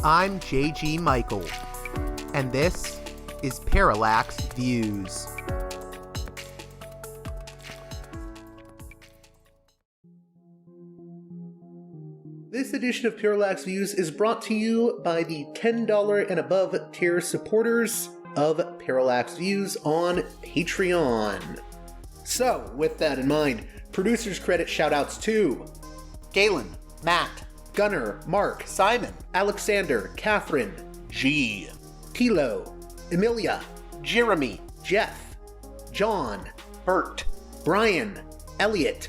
I'm J.G. Michael, and this is Parallax Views. This edition of Parallax Views is brought to you by the $10 and above tier supporters of Parallax Views on Patreon. So, with that in mind, producers credit shoutouts to Galen, Matt, Gunnar, Mark, Simon, Alexander, Catherine, G, Tilo, Emilia, Jeremy, Jeff, John, Bert, Brian, Elliot,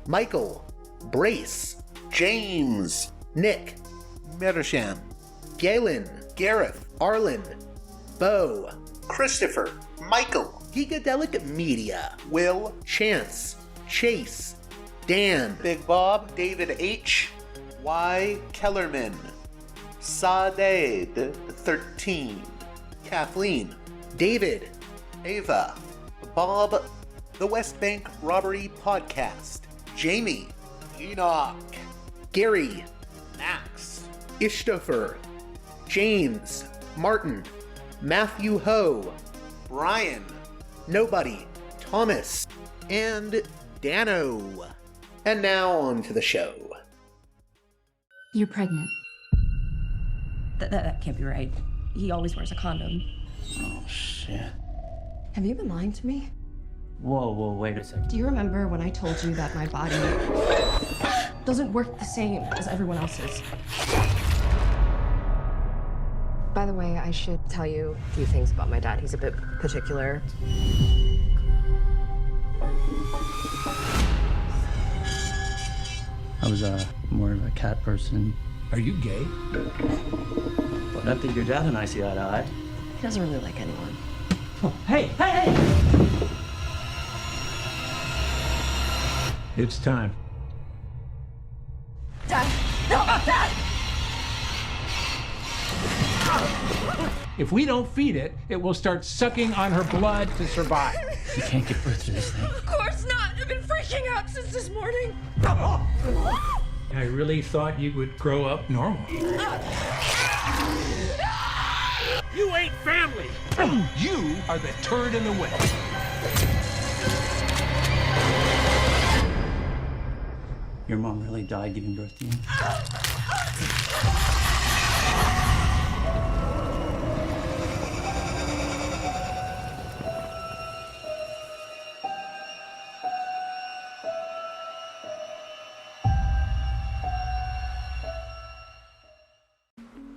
Michael, Brace, James, Nick, Mersham, Galen, Gareth, Arlen, Bo, Christopher, Michael, Gigadelic Media, Will, Chance, Chase, Dan, Big Bob, David H, Y. Kellerman, Sadeed 13, Kathleen, David, Ava, Bob, The West Bank Robbery Podcast, Jamie, Enoch, Gary, Max, Ishtofer, James, Martin, Matthew Ho, Brian, Nobody, Thomas, and Dano. And now on to the show. You're pregnant. That can't be right. He always wears a condom. Oh, shit. Have you been lying to me? Whoa, wait a second. Do you remember when I told you that my body doesn't work the same as everyone else's? By the way, I should tell you a few things about my dad. He's a bit particular. I was more of a cat person. Are you gay? But I think your dad and I see eye to eye. He doesn't really like anyone. Oh, hey! It's time. Dad! No, Dad! If we don't feed it, it will start sucking on her blood to survive. You can't give birth to this thing. Of course not! I've been freaking out since this morning. I really thought you would grow up normal. You ain't family. You are the turd in the way. Your mom really died giving birth to you?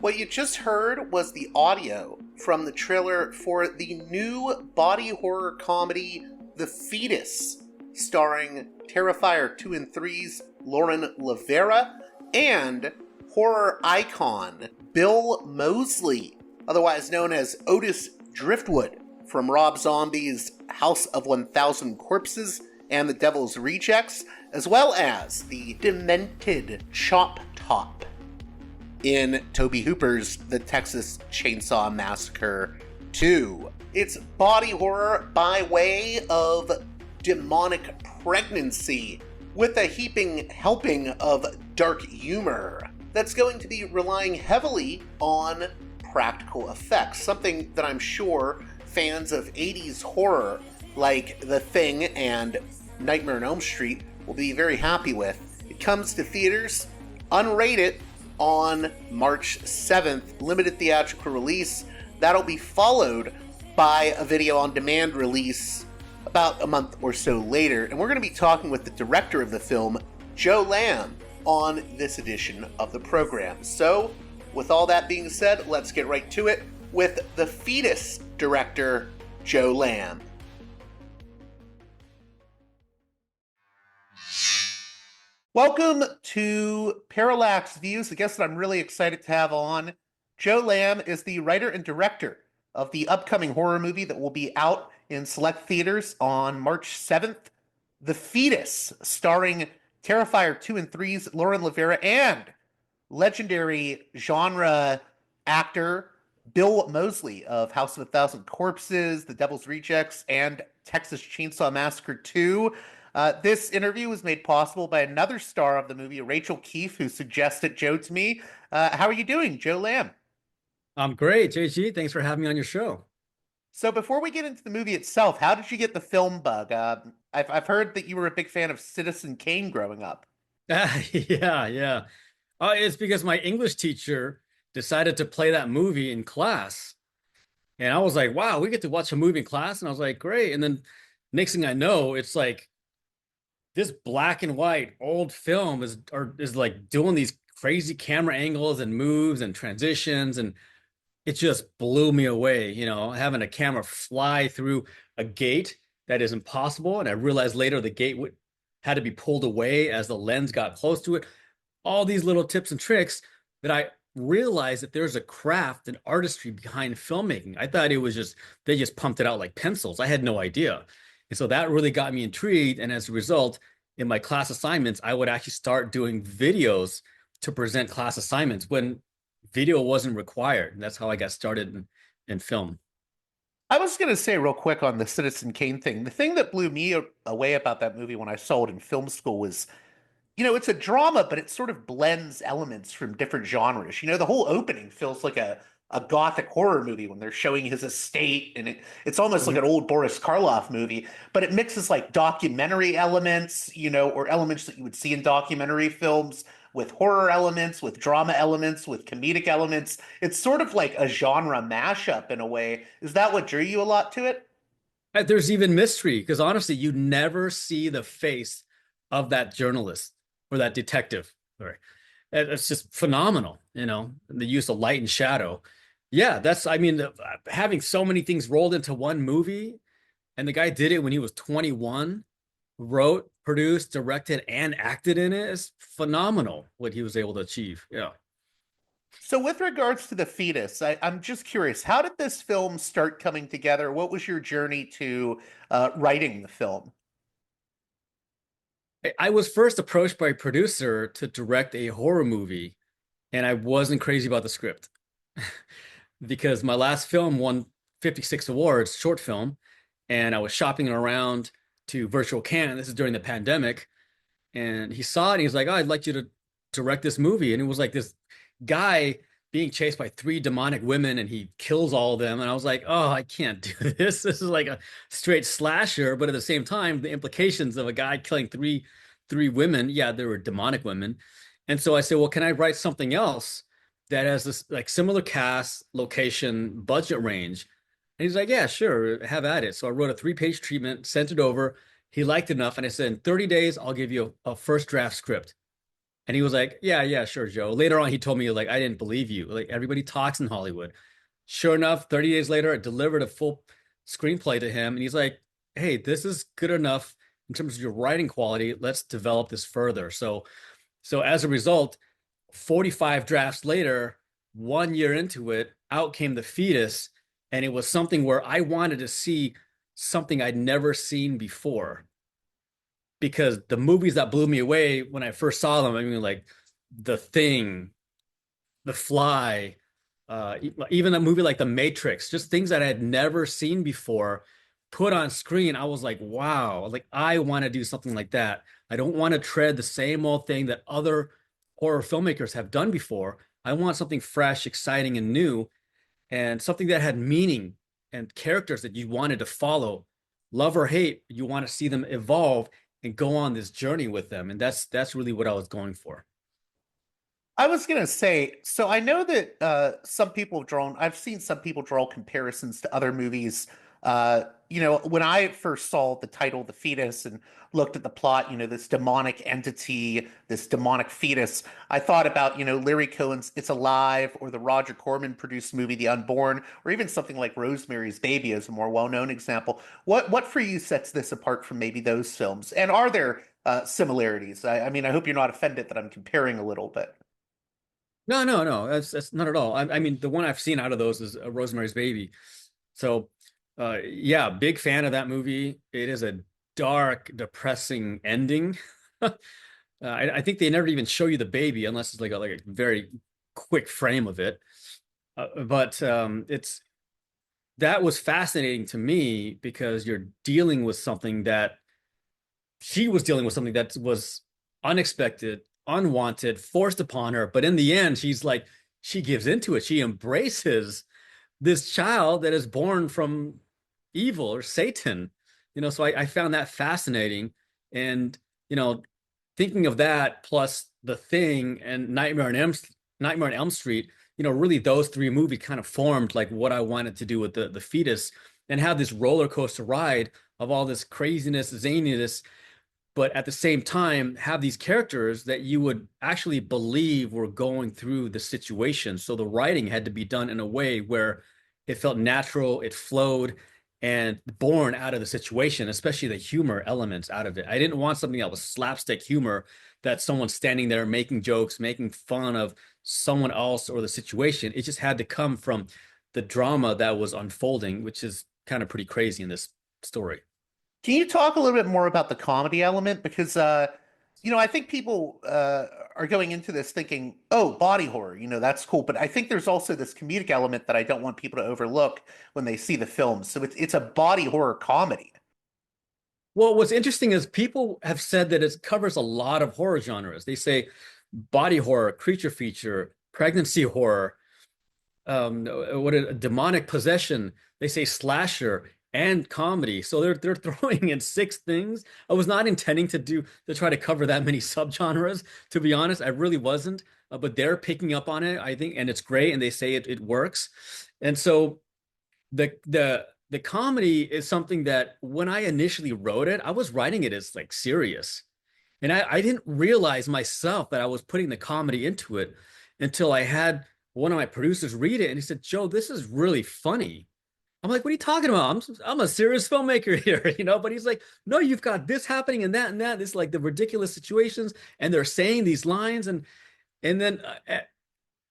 What you just heard was the audio from the trailer for the new body horror comedy, The Fetus, starring Terrifier 2 and 3's Lauren LaVera and horror icon Bill Moseley, otherwise known as Otis Driftwood from Rob Zombie's House of 1,000 Corpses and The Devil's Rejects, as well as the demented Choptop in Tobe Hooper's The Texas Chainsaw Massacre 2. It's body horror by way of demonic pregnancy with a heaping helping of dark humor that's going to be relying heavily on practical effects, something that I'm sure fans of 80s horror like The Thing and Nightmare on Elm Street will be very happy with. It comes to theaters unrated on March 7th, limited theatrical release. That'll be followed by a video on demand release about a month or so later. And we're going to be talking with the director of the film, Joe Lamb, on this edition of the program. So, with all that being said, let's get right to it with The Fetus director, Joe Lamb. Welcome to Parallax Views. The guest that I'm really excited to have on, Joe Lamb, is the writer and director of the upcoming horror movie that will be out in select theaters on March 7th, The Fetus, starring Terrifier 2 and 3's Lauren LaVera and legendary genre actor Bill Moseley of House of 1,000 Corpses, The Devil's Rejects, and Texas Chainsaw Massacre 2. This interview was made possible by another star of the movie, Rachel Keefe, who suggested Joe to me. How are you doing, Joe Lamb? I'm great, JG. Thanks for having me on your show. So before we get into the movie itself, how did you get the film bug? I've heard that you were a big fan of Citizen Kane growing up. Yeah. It's because my English teacher decided to play that movie in class. And I was like, wow, we get to watch a movie in class. And I was like, great. And then next thing I know, it's like this black and white old film is like doing these crazy camera angles and moves and transitions. And it just blew me away, having a camera fly through a gate that is impossible. And I realized later the gate had to be pulled away as the lens got close to it. All these little tips and tricks that I realized that there's a craft and artistry behind filmmaking. I thought it was they just pumped it out like pencils. I had no idea. And so that really got me intrigued. And as a result, in my class assignments, I would actually start doing videos to present class assignments when video wasn't required. And that's how I got started in film. I was going to say real quick on the Citizen Kane thing. The thing that blew me away about that movie when I saw it in film school was, it's a drama, but it sort of blends elements from different genres. The whole opening feels like a gothic horror movie when they're showing his estate, and it's almost like an old Boris Karloff movie, but it mixes like documentary elements, or elements that you would see in documentary films with horror elements, with drama elements, with comedic elements. It's sort of like a genre mashup in a way. Is that what drew you a lot to it? There's even mystery because honestly, you never see the face of that journalist or that detective. Sorry. It's just phenomenal, the use of light and shadow. Yeah, having so many things rolled into one movie, and the guy did it when he was 21, wrote, produced, directed, and acted in it is phenomenal what he was able to achieve. Yeah. So with regards to the fetus, I'm just curious, how did this film start coming together? What was your journey to writing the film? I was first approached by a producer to direct a horror movie, and I wasn't crazy about the script because my last film won 56 awards, short film, and I was shopping around to virtual Cannes. This is during the pandemic, and he saw it and he was like, "Oh, I'd like you to direct this movie." And it was like this guy being chased by 3 demonic women and he kills all of them. And I was like, oh, I can't do this. This is like a straight slasher. But at the same time, the implications of a guy killing three women, yeah, they were demonic women. And so I said, well, can I write something else that has this like similar cast, location, budget range? And he's like, yeah, sure, have at it. So I wrote a 3-page treatment, sent it over. He liked it enough. And I said, in 30 days, I'll give you a first draft script. And he was like, yeah, sure, Joe. Later on, he told me, like, I didn't believe you. Like, everybody talks in Hollywood. Sure enough, 30 days later, I delivered a full screenplay to him. And he's like, hey, this is good enough in terms of your writing quality. Let's develop this further. So as a result, 45 drafts later, 1 year into it, out came the Fetus. And it was something where I wanted to see something I'd never seen before. Because the movies that blew me away when I first saw them, I mean, like The Thing, The Fly, even a movie like The Matrix, just things that I had never seen before, put on screen. I was like, wow, like I want to do something like that. I don't want to tread the same old thing that other horror filmmakers have done before. I want something fresh, exciting, and new, and something that had meaning and characters that you wanted to follow. Love or hate, you want to see them evolve and go on this journey with them. And that's really what I was going for. I was going to say, so I know that I've seen some people draw comparisons to other movies. When I first saw the title, The Fetus, and looked at the plot, this demonic entity, this demonic fetus, I thought about, Larry Cohen's It's Alive, or the Roger Corman produced movie, The Unborn, or even something like Rosemary's Baby as a more well-known example. What for you sets this apart from maybe those films? And are there similarities? I mean, I hope you're not offended that I'm comparing a little bit. No, that's not at all. I mean, the one I've seen out of those is Rosemary's Baby. So yeah, big fan of that movie. It is a dark, depressing ending. I think they never even show you the baby unless it's like a very quick frame of it. But that was fascinating to me because you're dealing with something that she was dealing with something that was unexpected, unwanted, forced upon her. But in the end, she's like, she gives into it. She embraces this child that is born from evil or Satan. So I found that fascinating. And, thinking of that plus The Thing and Nightmare on Elm Street, really those three movies kind of formed like what I wanted to do with the Fetus, and have this roller coaster ride of all this craziness, zaniness, but at the same time have these characters that you would actually believe were going through the situation. So the writing had to be done in a way where it felt natural, it flowed, and born out of the situation, especially the humor elements out of it. I didn't want something that was slapstick humor, that someone's standing there making jokes, making fun of someone else or the situation. It just had to come from the drama that was unfolding, which is kind of pretty crazy in this story. Can you talk a little bit more about the comedy element? Because, I think people are going into this thinking, oh, body horror, that's cool. But I think there's also this comedic element that I don't want people to overlook when they see the film. So it's a body horror comedy. Well, what's interesting is people have said that it covers a lot of horror genres. They say body horror, creature feature, pregnancy horror, demonic possession. They say slasher and comedy. So they're throwing in six things. I was not intending to try to cover that many subgenres, to be honest. I really wasn't. But they're picking up on it, I think, and it's great. And they say it works. And so the comedy is something that when I initially wrote it, I was writing it as like serious. And I didn't realize myself that I was putting the comedy into it until I had one of my producers read it. And he said, Joe, this is really funny. I'm like, what are you talking about? I'm a serious filmmaker here, but he's like, no, you've got this happening and that and that. It's like the ridiculous situations. And they're saying these lines. And then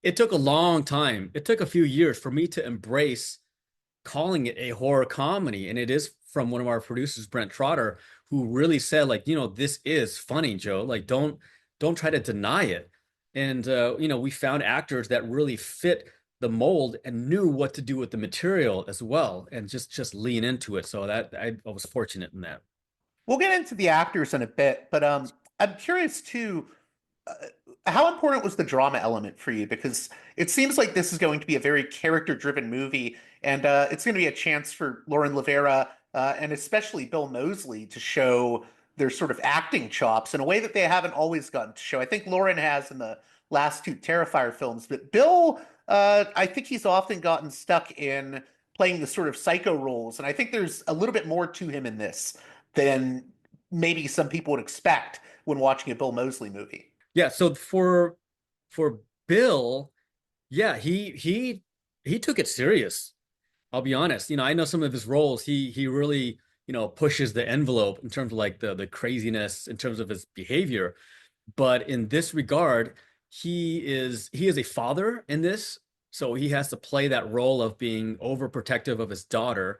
it took a long time. It took a few years for me to embrace calling it a horror comedy. And it is from one of our producers, Brent Trotter, who really said like, this is funny, Joe, like, don't try to deny it. And, we found actors that really fit the mold and knew what to do with the material as well, and just lean into it. So that I was fortunate in that. We'll get into the actors in a bit, but I'm curious too, how important was the drama element for you? Because it seems like this is going to be a very character-driven movie, and it's going to be a chance for Lauren LaVera and especially Bill Moseley to show their sort of acting chops in a way that they haven't always gotten to show. I think Lauren has in the last two Terrifier films, but Bill, I think he's often gotten stuck in playing the sort of psycho roles, and I think there's a little bit more to him in this than maybe some people would expect when watching a Bill Moseley movie. Yeah, so for Bill, yeah, he took it serious. I'll be honest. I know some of his roles, he really, pushes the envelope in terms of like the craziness in terms of his behavior. But in this regard, he is a father in this, so he has to play that role of being overprotective of his daughter,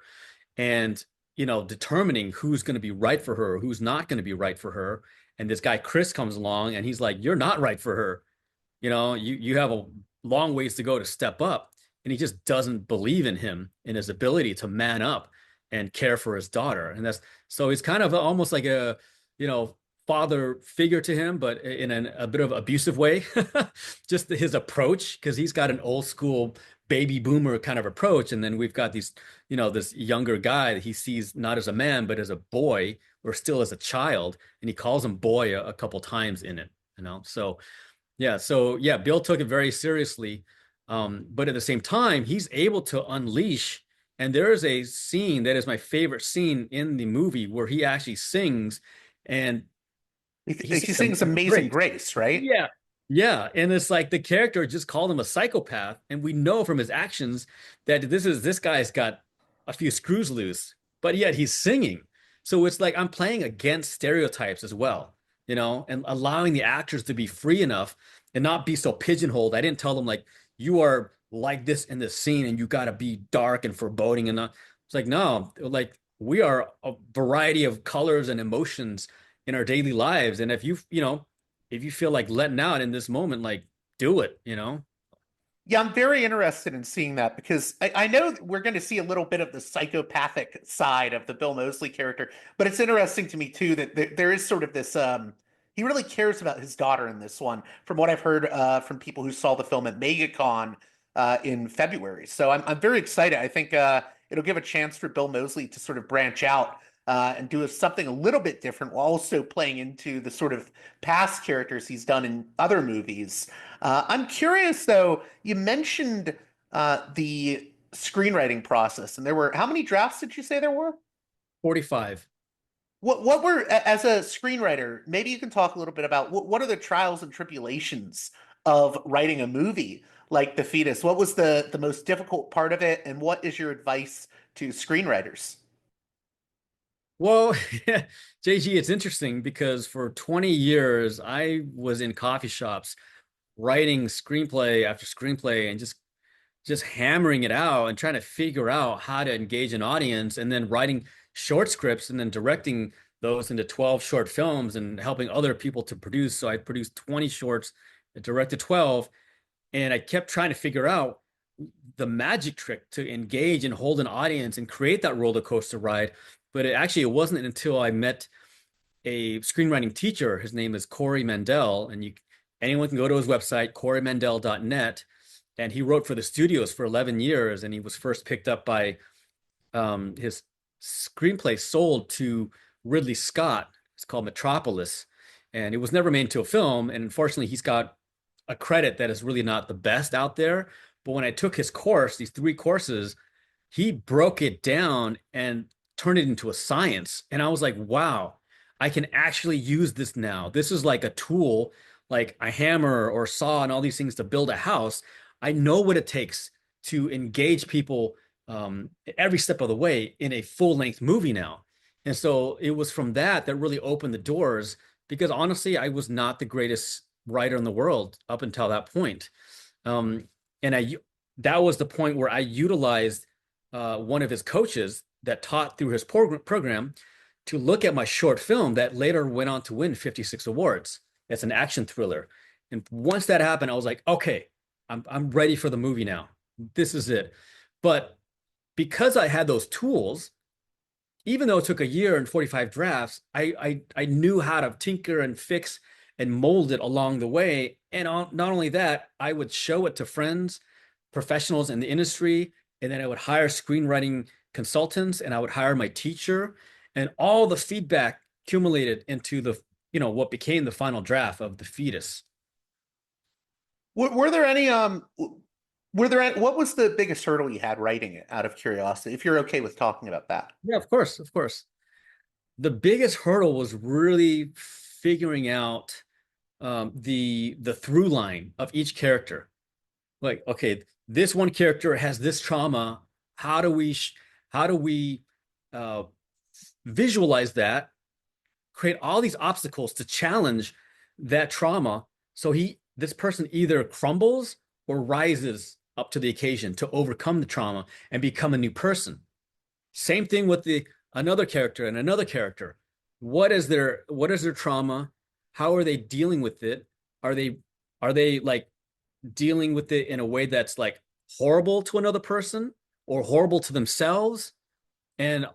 and determining who's going to be right for her, who's not going to be right for her. And this guy Chris comes along, and he's like, "You're not right for her. You have a long ways to go to step up." And he just doesn't believe in him, in his ability to man up and care for his daughter. And so he's kind of almost like a father figure to him, but in a bit of abusive way. Just his approach, because he's got an old school baby boomer kind of approach. And then we've got this younger guy that he sees not as a man, but as a boy, or still as a child. And he calls him boy a couple times in it, So yeah, Bill took it very seriously. But at the same time, he's able to unleash. And there is a scene that is my favorite scene in the movie where he actually sings, and he sings Amazing Grace, right? Yeah. Yeah. And it's like the character just called him a psychopath. And we know from his actions that this guy's got a few screws loose, but yet he's singing. So it's like I'm playing against stereotypes as well, and allowing the actors to be free enough and not be so pigeonholed. I didn't tell them like, you are like this in this scene and you got to be dark and foreboding. And it's like, no, like we are a variety of colors and emotions in our daily lives. And if you feel like letting out in this moment, like do it, Yeah, I'm very interested in seeing that because I know that we're going to see a little bit of the psychopathic side of the Bill Moseley character, but it's interesting to me too that there is sort of this he really cares about his daughter in this one, from what I've heard from people who saw the film at MegaCon in February. So I'm very excited. I think it'll give a chance for Bill Moseley to sort of branch out and do something a little bit different while also playing into the sort of past characters he's done in other movies. I'm curious, though, you mentioned the screenwriting process, and there were, how many drafts did you say there were? 45. What were, as a screenwriter, maybe you can talk a little bit about what are the trials and tribulations of writing a movie like The Fetus? What was the most difficult part of it, and what is your advice to screenwriters? Well, JG, it's interesting because for 20 years I was in coffee shops writing screenplay after screenplay and just hammering it out and trying to figure out how to engage an audience, and then writing short scripts and then directing those into 12 short films and helping other people to produce. So I produced 20 shorts, directed 12, and I kept trying to figure out the magic trick to engage and hold an audience and create that roller coaster ride. But it wasn't until I met a screenwriting teacher. His name is Corey Mandel, and anyone can go to his website, corymandel.net. And he wrote for the studios for 11 years, and he was first picked up by his screenplay sold to Ridley Scott. It's called Metropolis, and it was never made into a film. And unfortunately, he's got a credit that is really not the best out there. But when I took his course, these 3 courses, he broke it down and turned it into a science. And I was like, wow, I can actually use this now. This is like a tool, like a hammer or saw and all these things to build a house. I know what it takes to engage people every step of the way in a full-length movie now. And so it was from that really opened the doors, because honestly, I was not the greatest writer in the world up until that point. And that was the point where I utilized one of his coaches that taught through his program to look at my short film that later went on to win 56 awards. It's an action thriller. And once that happened, I was like, okay, I'm ready for the movie now. This is it. But because I had those tools, even though it took a year and 45 drafts, I knew how to tinker and fix and mold it along the way. And not only that, I would show it to friends, professionals in the industry, and then I would hire screenwriting consultants, and I would hire my teacher, and all the feedback accumulated into what became the final draft of The Fetus. Were there any what was the biggest hurdle you had writing it, out of curiosity, if you're okay with talking about that? Yeah, of course. The biggest hurdle was really figuring out the through line of each character. Like, okay, this one character has this trauma. How do we visualize that, create all these obstacles to challenge that trauma, so this person either crumbles or rises up to the occasion to overcome the trauma and become a new person. Same thing with another character and another character. What is their trauma? How are they dealing with it? Are they like dealing with it in a way that's like horrible to another person or horrible to themselves? And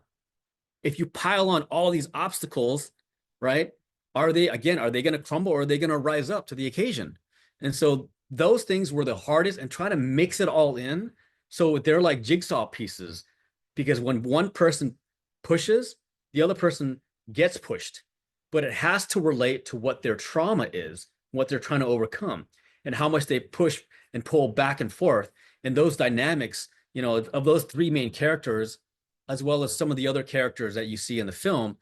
if you pile on all these obstacles, right, are they going to crumble, or are they going to rise up to the occasion? And so those things were the hardest, and trying to mix it all in so they're like jigsaw pieces, because when one person pushes, the other person gets pushed, but it has to relate to what their trauma is, what they're trying to overcome, and how much they push and pull back and forth. And those dynamics, of those 3 main characters, as well as some of the other characters that you see in the film,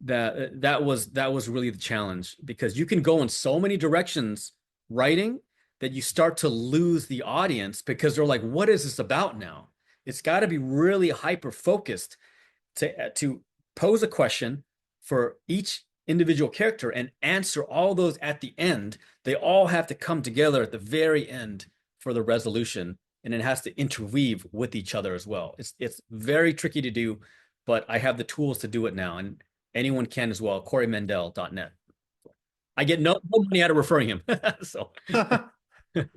that was really the challenge, because you can go in so many directions writing that you start to lose the audience, because they're like, what is this about now? It's got to be really hyper focused to pose a question for each individual character and answer all those at the end. They all have to come together at the very end for the resolution, and it has to interweave with each other as well. It's very tricky to do, but I have the tools to do it now, and anyone can as well. corymandel.net. I get no money out of referring him. So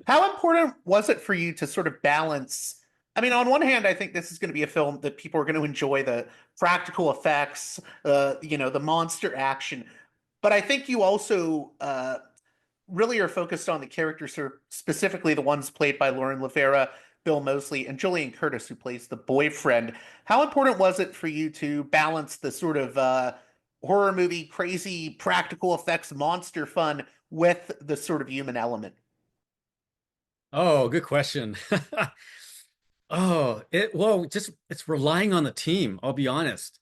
How important was it for you to sort of balance? I mean, on one hand, I think this is going to be a film that people are going to enjoy the practical effects, the monster action. But I think you also really are focused on the characters, sort of specifically the ones played by Lauren LaVera, Bill Moseley, and Julian Curtis, who plays the boyfriend. How important was it for you to balance the sort of horror movie, crazy practical effects, monster fun with the sort of human element? Oh, good question. Oh, just it's relying on the team, I'll be honest.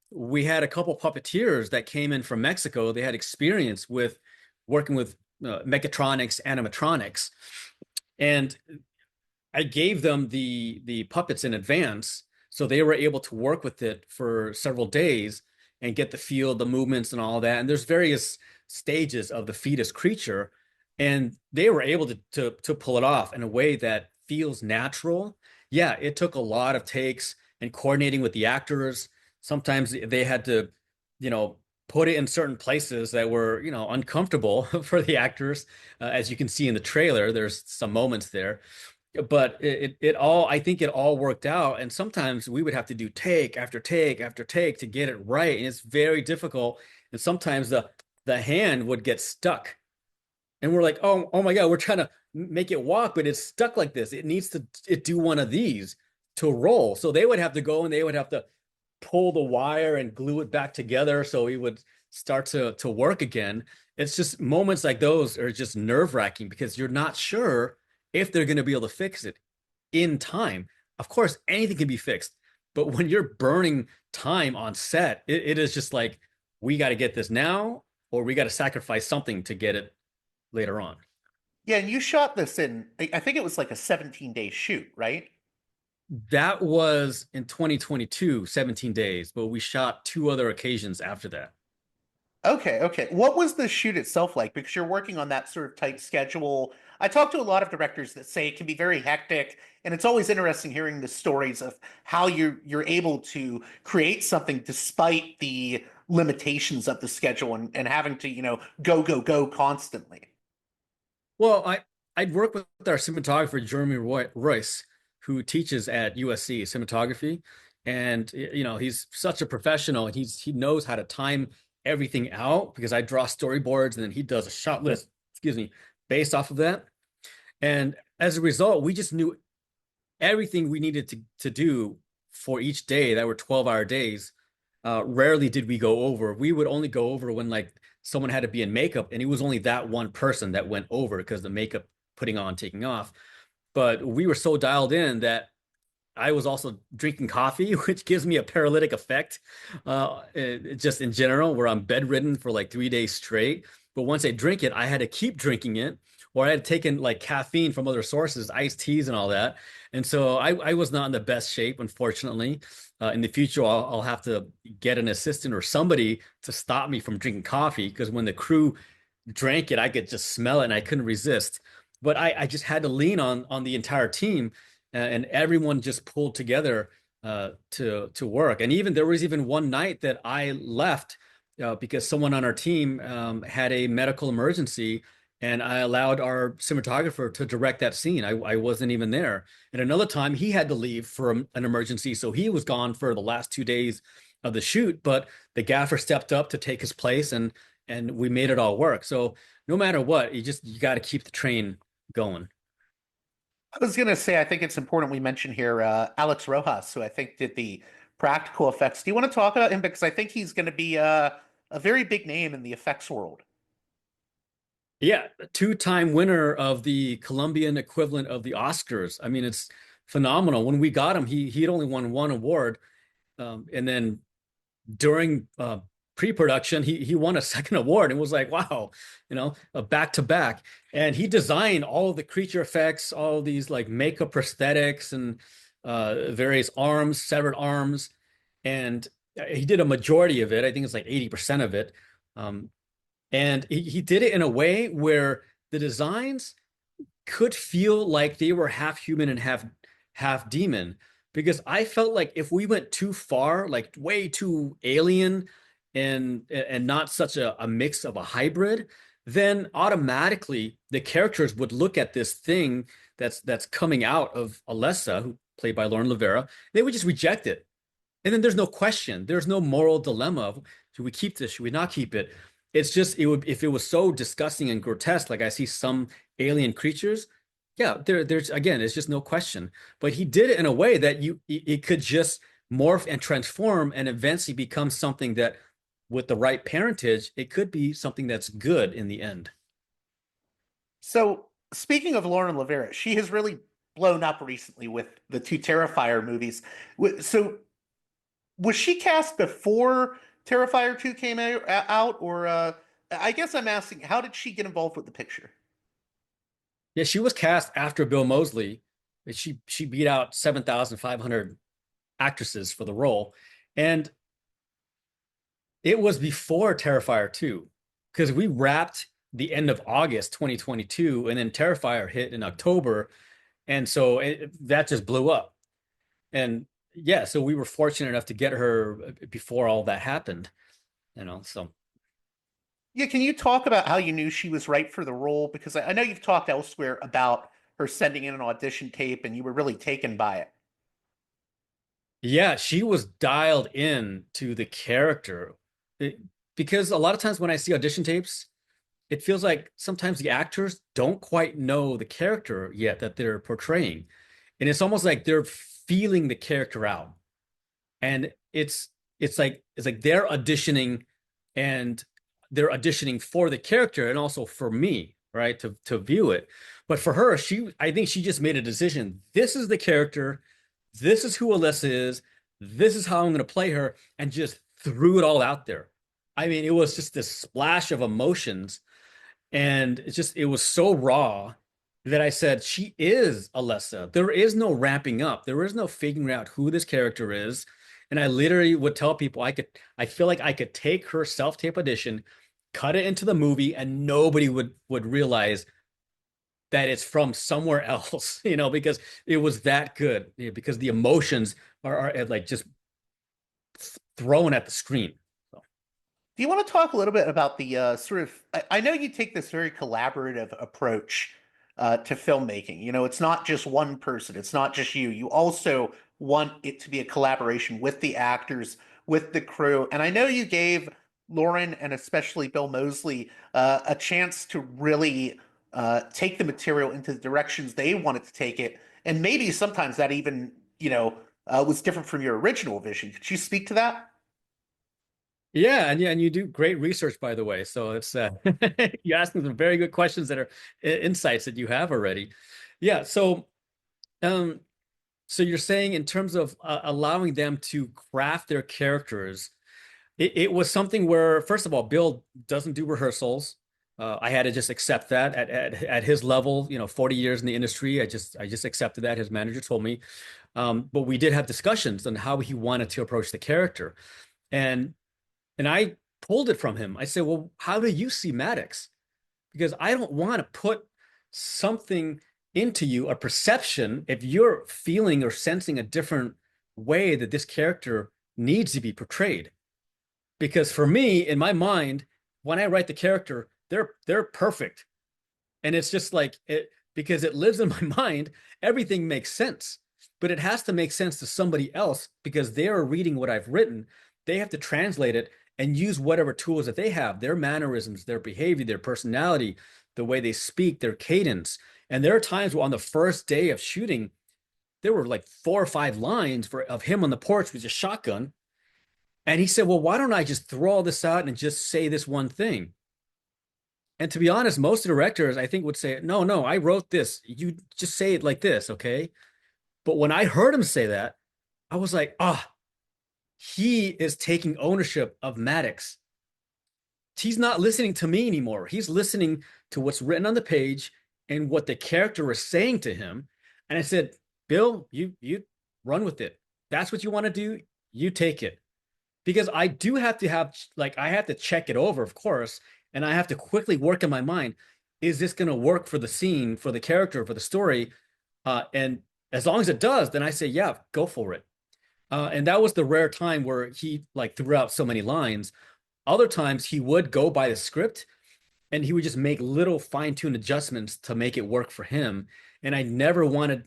We had a couple puppeteers that came in from Mexico. They had experience with working with mechatronics, animatronics, and I gave them the puppets in advance, so they were able to work with it for several days and get the feel, the movements, and all that. And there's various stages of the fetus creature, and they were able to pull it off in a way that feels natural. Yeah, it took a lot of takes and coordinating with the actors. Sometimes they had to, you know, put it in certain places that were, uncomfortable for the actors. As you can see in the trailer, there's some moments there, but it all, I think it all worked out. And sometimes we would have to do take after take after take to get it right. And it's very difficult. And sometimes the hand would get stuck. And we're like, oh my God, we're trying to make it walk, but it's stuck like this. It needs to do one of these to roll. So they would have to go and they would have to pull the wire and glue it back together so it would start to work again. It's just moments like those are just nerve-wracking because you're not sure if they're going to be able to fix it in time. Of course, anything can be fixed, but when you're burning time on set, it is just like, we got to get this now, or we got to sacrifice something to get it later on. Yeah, and you shot this in, I think it was like a 17-day shoot, right? That was in 2022, 17 days, but we shot two other occasions after that. Okay, okay. What was the shoot itself like? Because you're working on that sort of tight schedule. I talk to a lot of directors that say it can be very hectic, and it's always interesting hearing the stories of how you're able to create something despite the limitations of the schedule and having to, go constantly. Well, I'd work with our cinematographer, Jeremy Royce, who teaches at USC cinematography. And, he's such a professional and he knows how to time everything out because I draw storyboards and then he does a shot list, based off of that. And as a result, we just knew everything we needed to do for each day that were 12-hour days. Rarely did we go over. We would only go over when like someone had to be in makeup, and it was only that one person that went over because the makeup putting on, taking off. But we were so dialed in that I was also drinking coffee, which gives me a paralytic effect, just in general, where I'm bedridden for like 3 days straight. But once I drink it, I had to keep drinking it, or I had taken like caffeine from other sources, iced teas and all that. And so I was not in the best shape, unfortunately. In the future, I'll have to get an assistant or somebody to stop me from drinking coffee, because when the crew drank it, I could just smell it and I couldn't resist. But I just had to lean on the entire team, and everyone just pulled together to work. And even there was even one night that I left because someone on our team had a medical emergency, and I allowed our cinematographer to direct that scene. I wasn't even there. And another time he had to leave for an emergency, so he was gone for the last 2 days of the shoot. But the gaffer stepped up to take his place, and we made it all work. So no matter what, you got to keep the train going. I was going to say, I think it's important we mention here Alex Rojas, who I think did the practical effects. Do you want to talk about him? Because I think he's going to be a very big name in the effects world. Yeah, two-time winner of the Colombian equivalent of the Oscars. I mean, it's phenomenal. When we got him, he had only won one award, and then during pre-production, he won a second award, and was like, wow, a back-to-back. And he designed all of the creature effects, all of these like makeup prosthetics and various arms, severed arms, and he did a majority of it. I think it's like 80% of it. And he did it in a way where the designs could feel like they were half human and half demon, because I felt like if we went too far, like way too alien and not such a mix of a hybrid, then automatically the characters would look at this thing that's coming out of Alessa, who played by Lauren LaVera. They would just reject it. And then there's no question. There's no moral dilemma of, should we keep this? Should we not keep it? It's just, it would, if it was so disgusting and grotesque, like I see some alien creatures, yeah, there's again, it's just no question. But he did it in a way that it could just morph and transform and eventually become something that, with the right parentage, it could be something that's good in the end. So, speaking of Lauren LaVera, she has really blown up recently with the two Terrifier movies. So, was she cast before Terrifier 2 came out, or I guess I'm asking, how did she get involved with the picture? Yeah, she was cast after Bill Moseley. She beat out 7,500 actresses for the role. And it was before Terrifier 2, because we wrapped the end of August 2022, and then Terrifier hit in October. And so that just blew up. And yeah, so we were fortunate enough to get her before all that happened, so. Yeah, can you talk about how you knew she was right for the role? Because I know you've talked elsewhere about her sending in an audition tape and you were really taken by it. Yeah, she was dialed in to the character. Because a lot of times when I see audition tapes, it feels like sometimes the actors don't quite know the character yet that they're portraying. And it's almost like they're feeling the character out. And it's like they're auditioning, and they're auditioning for the character and also for me, right? To view it. But for her, I think she just made a decision. This is the character. This is who Alessa is. This is how I'm going to play her, and just threw it all out there. I mean, it was just this splash of emotions, and it was so raw that I said, she is Alessa. There is no ramping up. There is no figuring out who this character is. And I literally would tell people I feel like I could take her self-tape audition, cut it into the movie, and nobody would realize that it's from somewhere else, because it was that good, because the emotions are like just thrown at the screen. So. Do you want to talk a little bit about the sort of, I know you take this very collaborative approach to filmmaking. It's not just one person. It's not just you. You also want it to be a collaboration with the actors, with the crew. And I know you gave Lauren and especially Bill Moseley a chance to really take the material into the directions they wanted to take it. And maybe sometimes that even, was different from your original vision. Could you speak to that? Yeah, and you do great research, by the way. So it's you asking some very good questions that are insights that you have already. Yeah. So, so you're saying in terms of allowing them to craft their characters, it was something where, first of all, Bill doesn't do rehearsals. I had to just accept that at his level, 40 years in the industry. I just accepted that. His manager told me, but we did have discussions on how he wanted to approach the character, and I pulled it from him. I said, well, how do you see Maddox? Because I don't want to put something into you, a perception, if you're feeling or sensing a different way that this character needs to be portrayed. Because for me, in my mind, when I write the character, they're perfect. And it's just like because it lives in my mind, everything makes sense. But it has to make sense to somebody else, because they are reading what I've written. They have to translate it and use whatever tools that they have, their mannerisms, their behavior, their personality, the way they speak, their cadence. And there are times where on the first day of shooting, there were like 4 or 5 lines of him on the porch with a shotgun. And he said, well, why don't I just throw all this out and just say this one thing? And to be honest, most directors, I think, would say, no, I wrote this. You just say it like this, okay? But when I heard him say that, I was like, he is taking ownership of Maddox. He's not listening to me anymore. He's listening to what's written on the page and what the character is saying to him. And I said, Bill, you run with it. That's what you want to do. You take it. Because I do have to I have to check it over, of course. And I have to quickly work in my mind, is this going to work for the scene, for the character, for the story? And as long as it does, then I say, yeah, go for it. And that was the rare time where he threw out so many lines. Other times he would go by the script and he would just make little fine-tuned adjustments to make it work for him. And I never wanted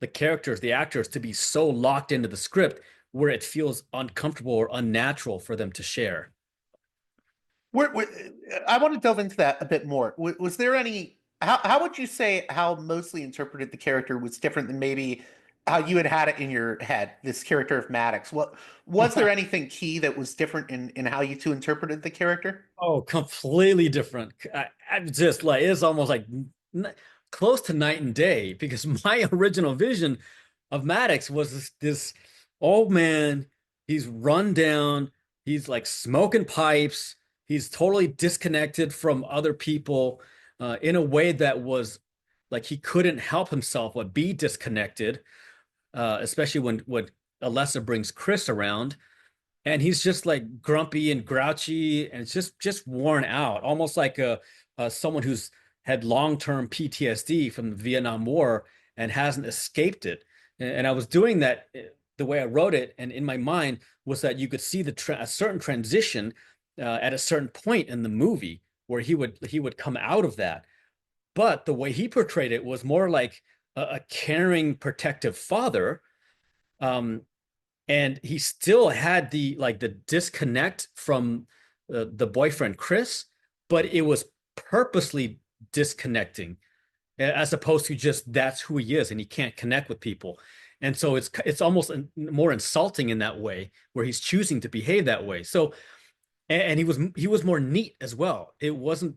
the characters, the actors, to be so locked into the script where it feels uncomfortable or unnatural for them to share. I want to delve into that a bit more. Was there any, how would you say how Moseley interpreted the character was different than maybe how you had it in your head, this character of Maddox? What was there anything key that was different in how you two interpreted the character? Oh, completely different. I'm just like, it's almost like close to night and day, because my original vision of Maddox was this old man. He's run down. He's like smoking pipes. He's totally disconnected from other people in a way that was like he couldn't help himself but be disconnected, especially when Alessa brings Chris around. And he's just like grumpy and grouchy and it's just worn out, almost like someone who's had long-term PTSD from the Vietnam War and hasn't escaped it. And I was doing that the way I wrote it, and in my mind was that you could see a certain transition at a certain point in the movie where he would come out of that. But the way he portrayed it was more like a caring, protective father. And he still had the disconnect from the boyfriend Chris, but it was purposely disconnecting, as opposed to just that's who he is and he can't connect with people. And so it's almost more insulting in that way, where he's choosing to behave that way. So, and he was more neat as well. It wasn't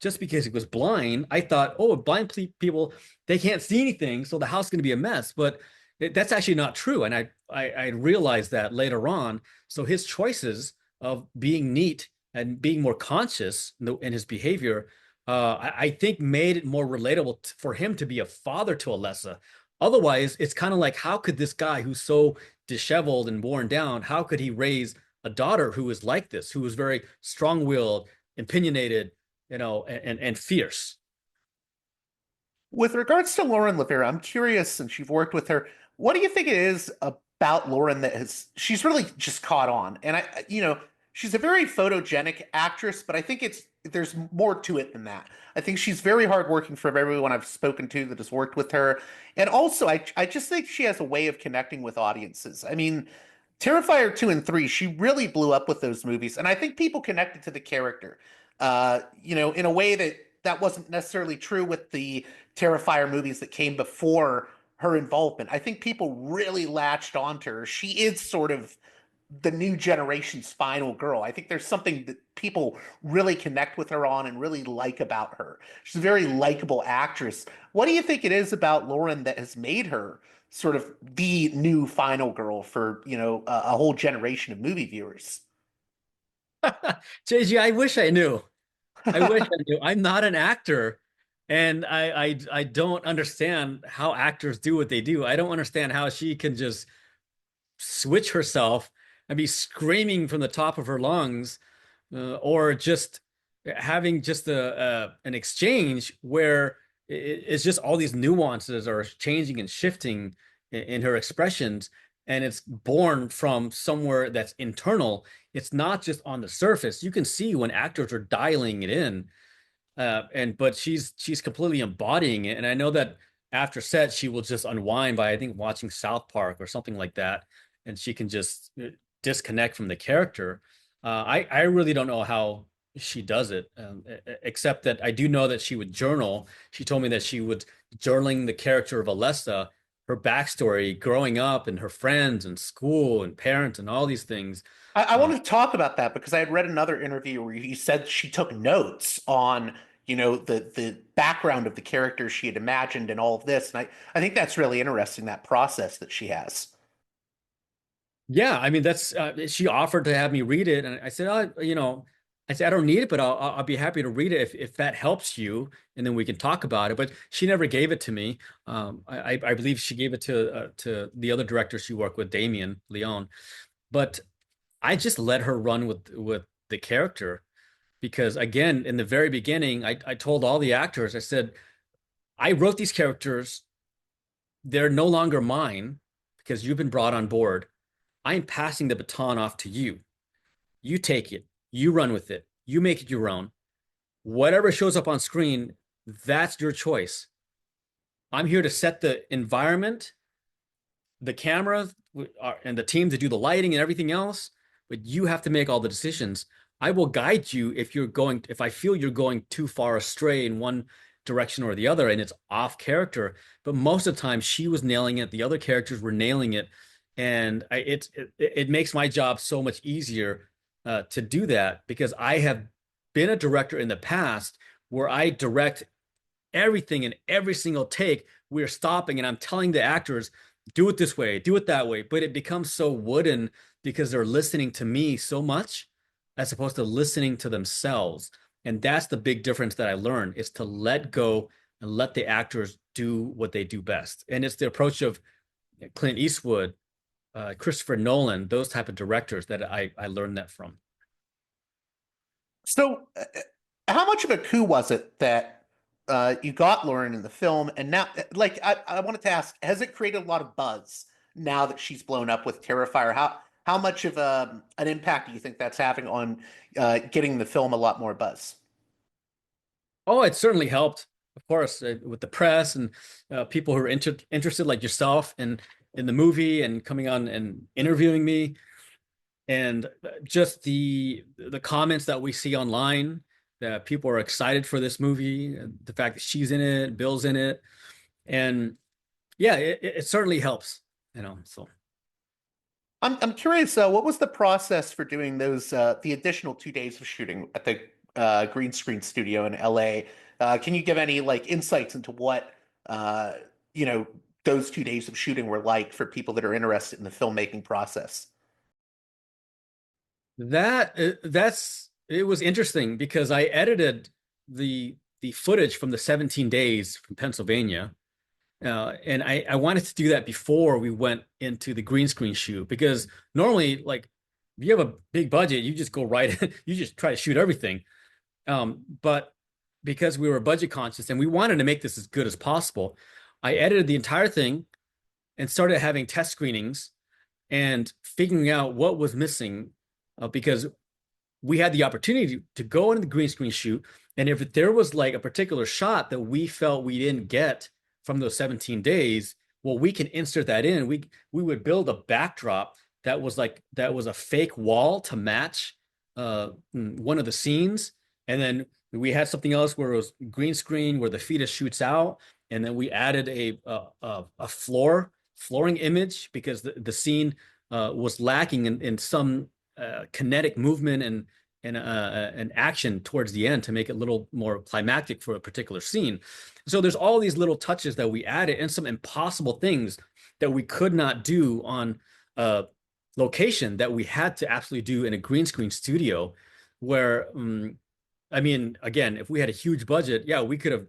just because he was blind. I thought, oh, blind people, they can't see anything, so the house is going to be a mess. But that's actually not true. And I realized that later on. So his choices of being neat and being more conscious in his behavior, I think made it more relatable for him to be a father to Alessa. Otherwise, it's kind of like, how could this guy who's so disheveled and worn down, how could he raise a daughter who is like this, who is very strong-willed, opinionated, and fierce? With regards to Lauren LaVera, I'm curious, since you've worked with her, what do you think it is about Lauren she's really just caught on? And she's a very photogenic actress, but I think there's more to it than that. I think she's very hardworking for everyone I've spoken to that has worked with her. And also, I just think she has a way of connecting with audiences. I mean, Terrifier 2 and 3, she really blew up with those movies. And I think people connected to the character, in a way that wasn't necessarily true with the Terrifier movies that came before her involvement. I think people really latched onto her. She is sort of the new generation's final girl. I think there's something that people really connect with her on and really like about her. She's a very likable actress. What do you think it is about Lauren that has made her sort of the new final girl for, a whole generation of movie viewers? JG, I wish I knew. I wish I knew. I'm not an actor, and I don't understand how actors do what they do. I don't understand how she can just switch herself and be screaming from the top of her lungs, or just having just an exchange where it's just all these nuances are changing and shifting in her expressions, and it's born from somewhere that's internal. It's not just on the surface. You can see when actors are dialing it in, but she's completely embodying it. And I know that after set, she will just unwind by, I think, watching South Park or something like that, and she can just disconnect from the character. I really don't know how she does it, except that I do know that she would journal. She told me that she would journaling the character of Alessa, her backstory growing up and her friends and school and parents and all these things. I want to talk about that because I had read another interview where you said she took notes on, the background of the character she had imagined and all of this. And I think that's really interesting, that process that she has. Yeah, I mean, that's she offered to have me read it, and I said, I said I don't need it, but I'll be happy to read it if that helps you, and then we can talk about it. But she never gave it to me. I believe she gave it to the other director she worked with, Damien Leone. But I just let her run with the character, because again, in the very beginning, I told all the actors, I said, I wrote these characters. They're no longer mine because you've been brought on board. I'm passing the baton off to you. You take it. You run with it. You make it your own. whatever shows up on screen, that's your choice. I'm here to set the environment, the camera, and the team to do the lighting and everything else, but you have to make all the decisions. I will guide you if I feel you're going too far astray in one direction or the other and it's off character. But most of the time she was nailing it, the other characters were nailing it, and it makes my job so much easier to do that, because I have been a director in the past where I direct everything in every single take. We're stopping and I'm telling the actors, do it this way, do it that way, but it becomes so wooden because they're listening to me so much as opposed to listening to themselves. And that's the big difference that I learned, is to let go and let the actors do what they do best. And it's the approach of Clint Eastwood, Christopher Nolan, those type of directors that I learned that from. So, how much of a coup was it that you got Lauren in the film, and now, like, I wanted to ask, has it created a lot of buzz now that she's blown up with Terrifier? How much of an impact do you think that's having on getting the film a lot more buzz? Oh, it certainly helped, of course, with the press and people who are interested, like yourself, in the movie and coming on and interviewing me, and just the comments that we see online, that people are excited for this movie, the fact that she's in it, Bill's in it, and yeah, it certainly helps, So. I'm curious, what was the process for doing those the additional 2 days of shooting at the green screen studio in LA? Can you give any like insights into what those 2 days of shooting were like for people that are interested in the filmmaking process? It was interesting because I edited the footage from the 17 days from Pennsylvania. And I wanted to do that before we went into the green screen shoot, because normally, like, if you have a big budget, you just go right in, you just try to shoot everything. But because we were budget conscious and we wanted to make this as good as possible, I edited the entire thing and started having test screenings and figuring out what was missing, because we had the opportunity to go into the green screen shoot. And if there was like a particular shot that we felt we didn't get from those 17 days, well, we can insert that in. We would build a backdrop that was a fake wall to match one of the scenes. And then we had something else where it was green screen where the fetus shoots out. And then we added a flooring image because the scene was lacking in some kinetic movement and action towards the end to make it a little more climactic for a particular scene. So there's all these little touches that we added, and some impossible things that we could not do on location that we had to absolutely do in a green screen studio, where I mean, again, if we had a huge budget, yeah, we could have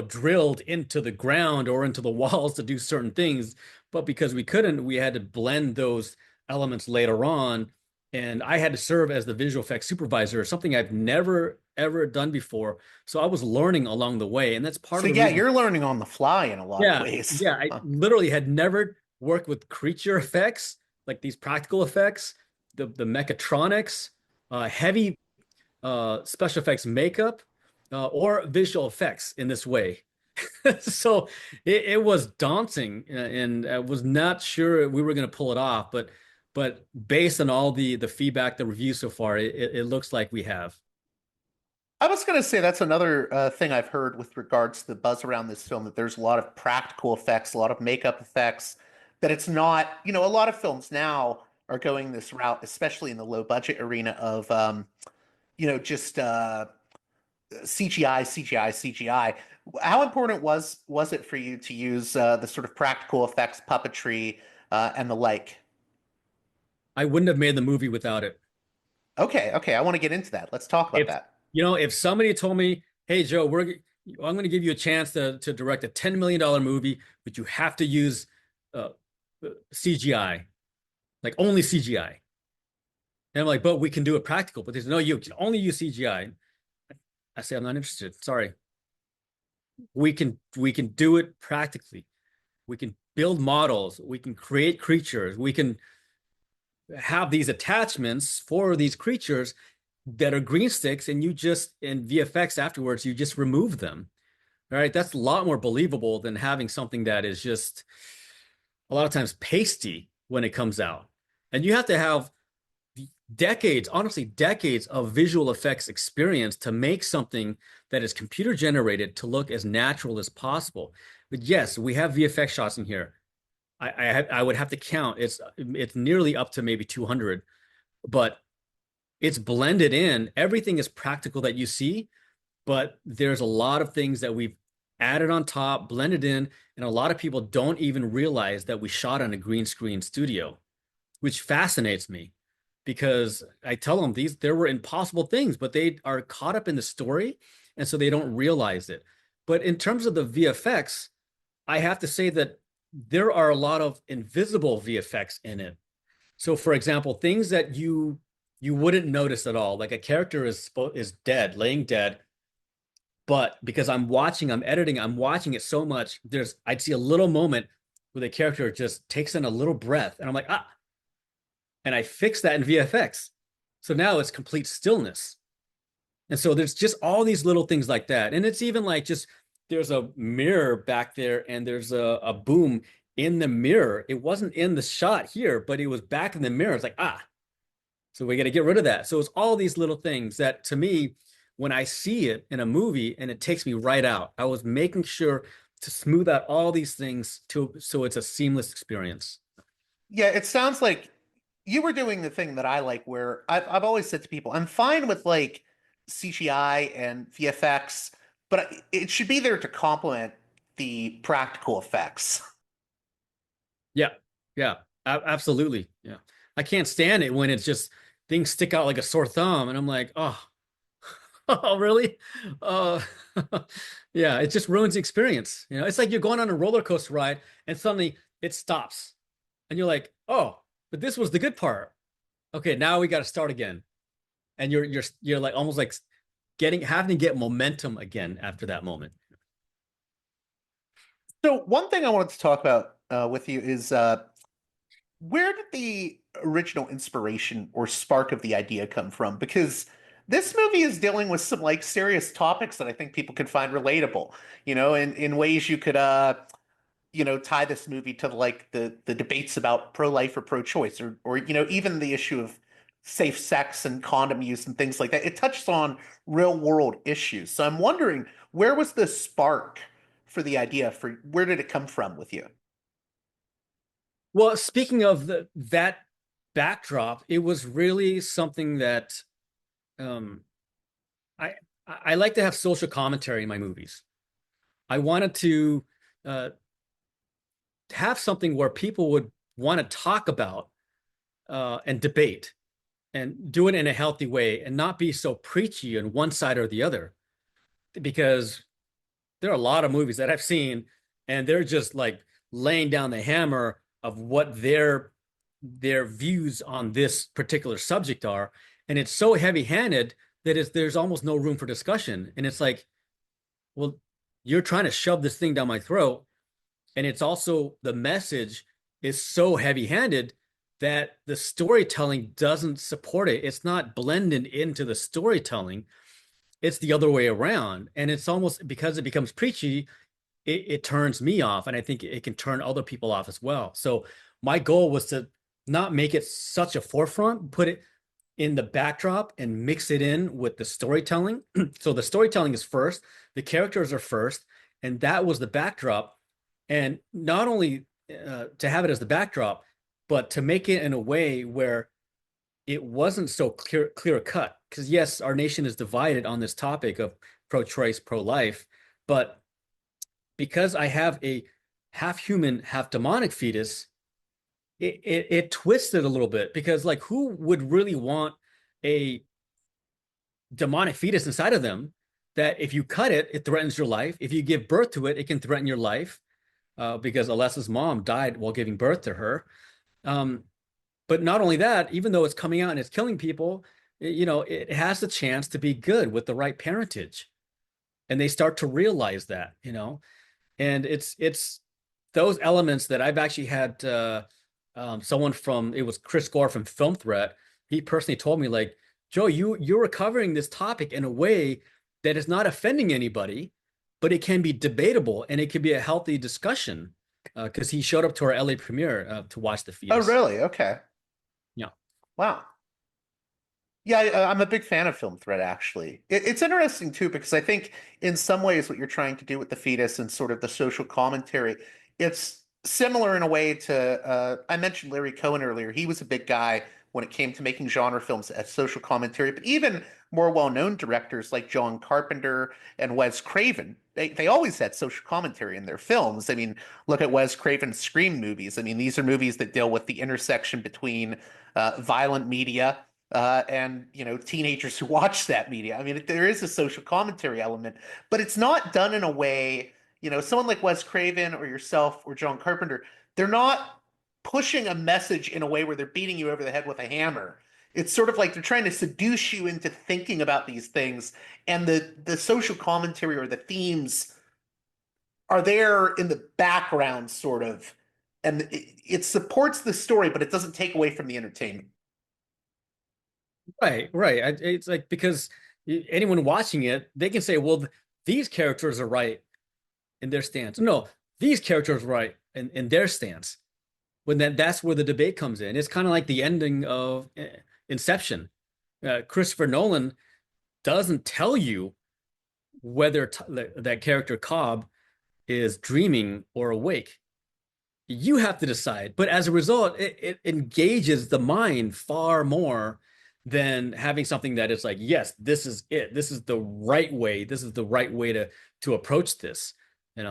drilled into the ground or into the walls to do certain things, but because we couldn't, we had to blend those elements later on. And I had to serve as the visual effects supervisor, something I've never, ever done before. So I was learning along the way. And that's part of the reason. You're learning on the fly in a lot of ways. Yeah, I literally had never worked with creature effects, like these practical effects, the mechatronics, heavy special effects makeup, or visual effects in this way. So it was daunting, and I was not sure we were going to pull it off. But based on all the feedback, the reviews so far, it looks like we have. I was going to say that's another thing I've heard with regards to the buzz around this film, that there's a lot of practical effects, a lot of makeup effects, that it's not, a lot of films now are going this route, especially in the low budget arena of, just CGI. How important was it for you to use the sort of practical effects, puppetry, and the like? I wouldn't have made the movie without it. Okay. I want to get into that. Let's talk about that. If somebody told me, hey, Joe, I'm going to give you a chance to direct a $10 million movie, but you have to use CGI, like only CGI. And I'm like, but we can do it practical. But they said, no, you can only use CGI. I say, I'm not interested. Sorry. We can do it practically. We can build models. We can create creatures. We can have these attachments for these creatures, that are green sticks, and you just in VFX afterwards, you just remove them. All right, that's a lot more believable than having something that is just a lot of times pasty when it comes out. And you have to have decades, honestly, decades of visual effects experience to make something that is computer generated to look as natural as possible. But yes, we have VFX shots in here. I would have to count. It's nearly up to maybe 200, but it's blended in. Everything is practical that you see, but there's a lot of things that we've added on top, blended in, and a lot of people don't even realize that we shot on a green screen studio, which fascinates me because I tell them there were impossible things, but they are caught up in the story, and so they don't realize it. But in terms of the VFX, I have to say that there are a lot of invisible VFX in it. So, for example, things that you wouldn't notice at all, like a character is dead, laying dead, but because I'm editing, I'm watching it so much, I'd see a little moment where the character just takes in a little breath, and I'm like, ah, and I fix that in VFX. So now it's complete stillness. And so there's just all these little things like that. And it's even like just there's a mirror back there and there's a boom in the mirror. It wasn't in the shot here, but it was back in the mirror. It's like, ah, so we got to get rid of that. So it's all these little things that to me, when I see it in a movie and it takes me right out, I was making sure to smooth out all these things so it's a seamless experience. Yeah, it sounds like you were doing the thing that I like, where I've always said to people, I'm fine with like CGI and VFX, but it should be there to complement the practical effects. Yeah, absolutely. Yeah. I can't stand it when it's just things stick out like a sore thumb and I'm like, oh, oh, really? Yeah, it just ruins the experience. You know, it's like you're going on a roller coaster ride and suddenly it stops and you're like, oh, but this was the good part. Okay, now we got to start again. And you're like almost like having to get momentum again after that moment. So one thing I wanted to talk about with you is where did the original inspiration or spark of the idea come from? Because this movie is dealing with some like serious topics that I think people could find relatable, in ways you could tie this movie to like the debates about pro-life or pro-choice, or even the issue of safe sex and condom use and things like that. It touches on real world issues. So I'm wondering, where was the spark for the idea? Where did it come from with you? Well, speaking of that backdrop, it was really something that I like to have social commentary in my movies. I wanted to have something where people would want to talk about and debate and do it in a healthy way and not be so preachy on one side or the other. Because there are a lot of movies that I've seen and they're just like laying down the hammer of what their views on this particular subject are. And it's so heavy-handed that there's almost no room for discussion. And it's like, well, you're trying to shove this thing down my throat. And it's also, the message is so heavy-handed that the storytelling doesn't support it. It's not blended into the storytelling. It's the other way around. And it's almost, because it becomes preachy, it turns me off. And I think it can turn other people off as well. So my goal was to not make it such a forefront, put it in the backdrop and mix it in with the storytelling. So the storytelling is first, the characters are first, and that was the backdrop. And not only to have it as the backdrop, but to make it in a way where it wasn't so clear cut. Because yes, our nation is divided on this topic of pro-choice, pro-life, but because I have a half human, half demonic fetus, it twisted a little bit, because like, who would really want a demonic fetus inside of them that if you cut it, it threatens your life. If you give birth to it, it can threaten your life, because Alessa's mom died while giving birth to her. But not only that, even though it's coming out and it's killing people, it has the chance to be good with the right parentage. And they start to realize that, and it's those elements that I've actually had someone from, it was Chris Gore from Film Threat. He personally told me, like, Joe, you're covering this topic in a way that is not offending anybody, but it can be debatable and it can be a healthy discussion. Because he showed up to our LA premiere to watch The Oh, Fetus. really? Okay. Yeah. Wow. Yeah, I'm a big fan of Film Threat, actually. It's interesting, too, because I think in some ways what you're trying to do with The Fetus and sort of the social commentary, it's similar in a way to, I mentioned Larry Cohen earlier. He was a big guy when it came to making genre films as social commentary, but even more well-known directors like John Carpenter and Wes Craven, they always had social commentary in their films. I mean, look at Wes Craven's Scream movies. I mean, these are movies that deal with the intersection between violent media and teenagers who watch that media. I mean, there is a social commentary element, but it's not done in a way, someone like Wes Craven or yourself or John Carpenter, they're not pushing a message in a way where they're beating you over the head with a hammer. It's sort of like they're trying to seduce you into thinking about these things, and the social commentary or the themes are there in the background, sort of, and it supports the story, but it doesn't take away from the entertainment. Right, right. It's like, because anyone watching it, they can say, well, these characters are right in their stance. No, these characters are right in their stance. When that's where the debate comes in. It's kind of like the ending of Inception. Christopher Nolan doesn't tell you whether that character Cobb is dreaming or awake. You have to decide. But as a result, it engages the mind far more than having something that is like, yes, this is it. This is the right way. This is the right way to approach this.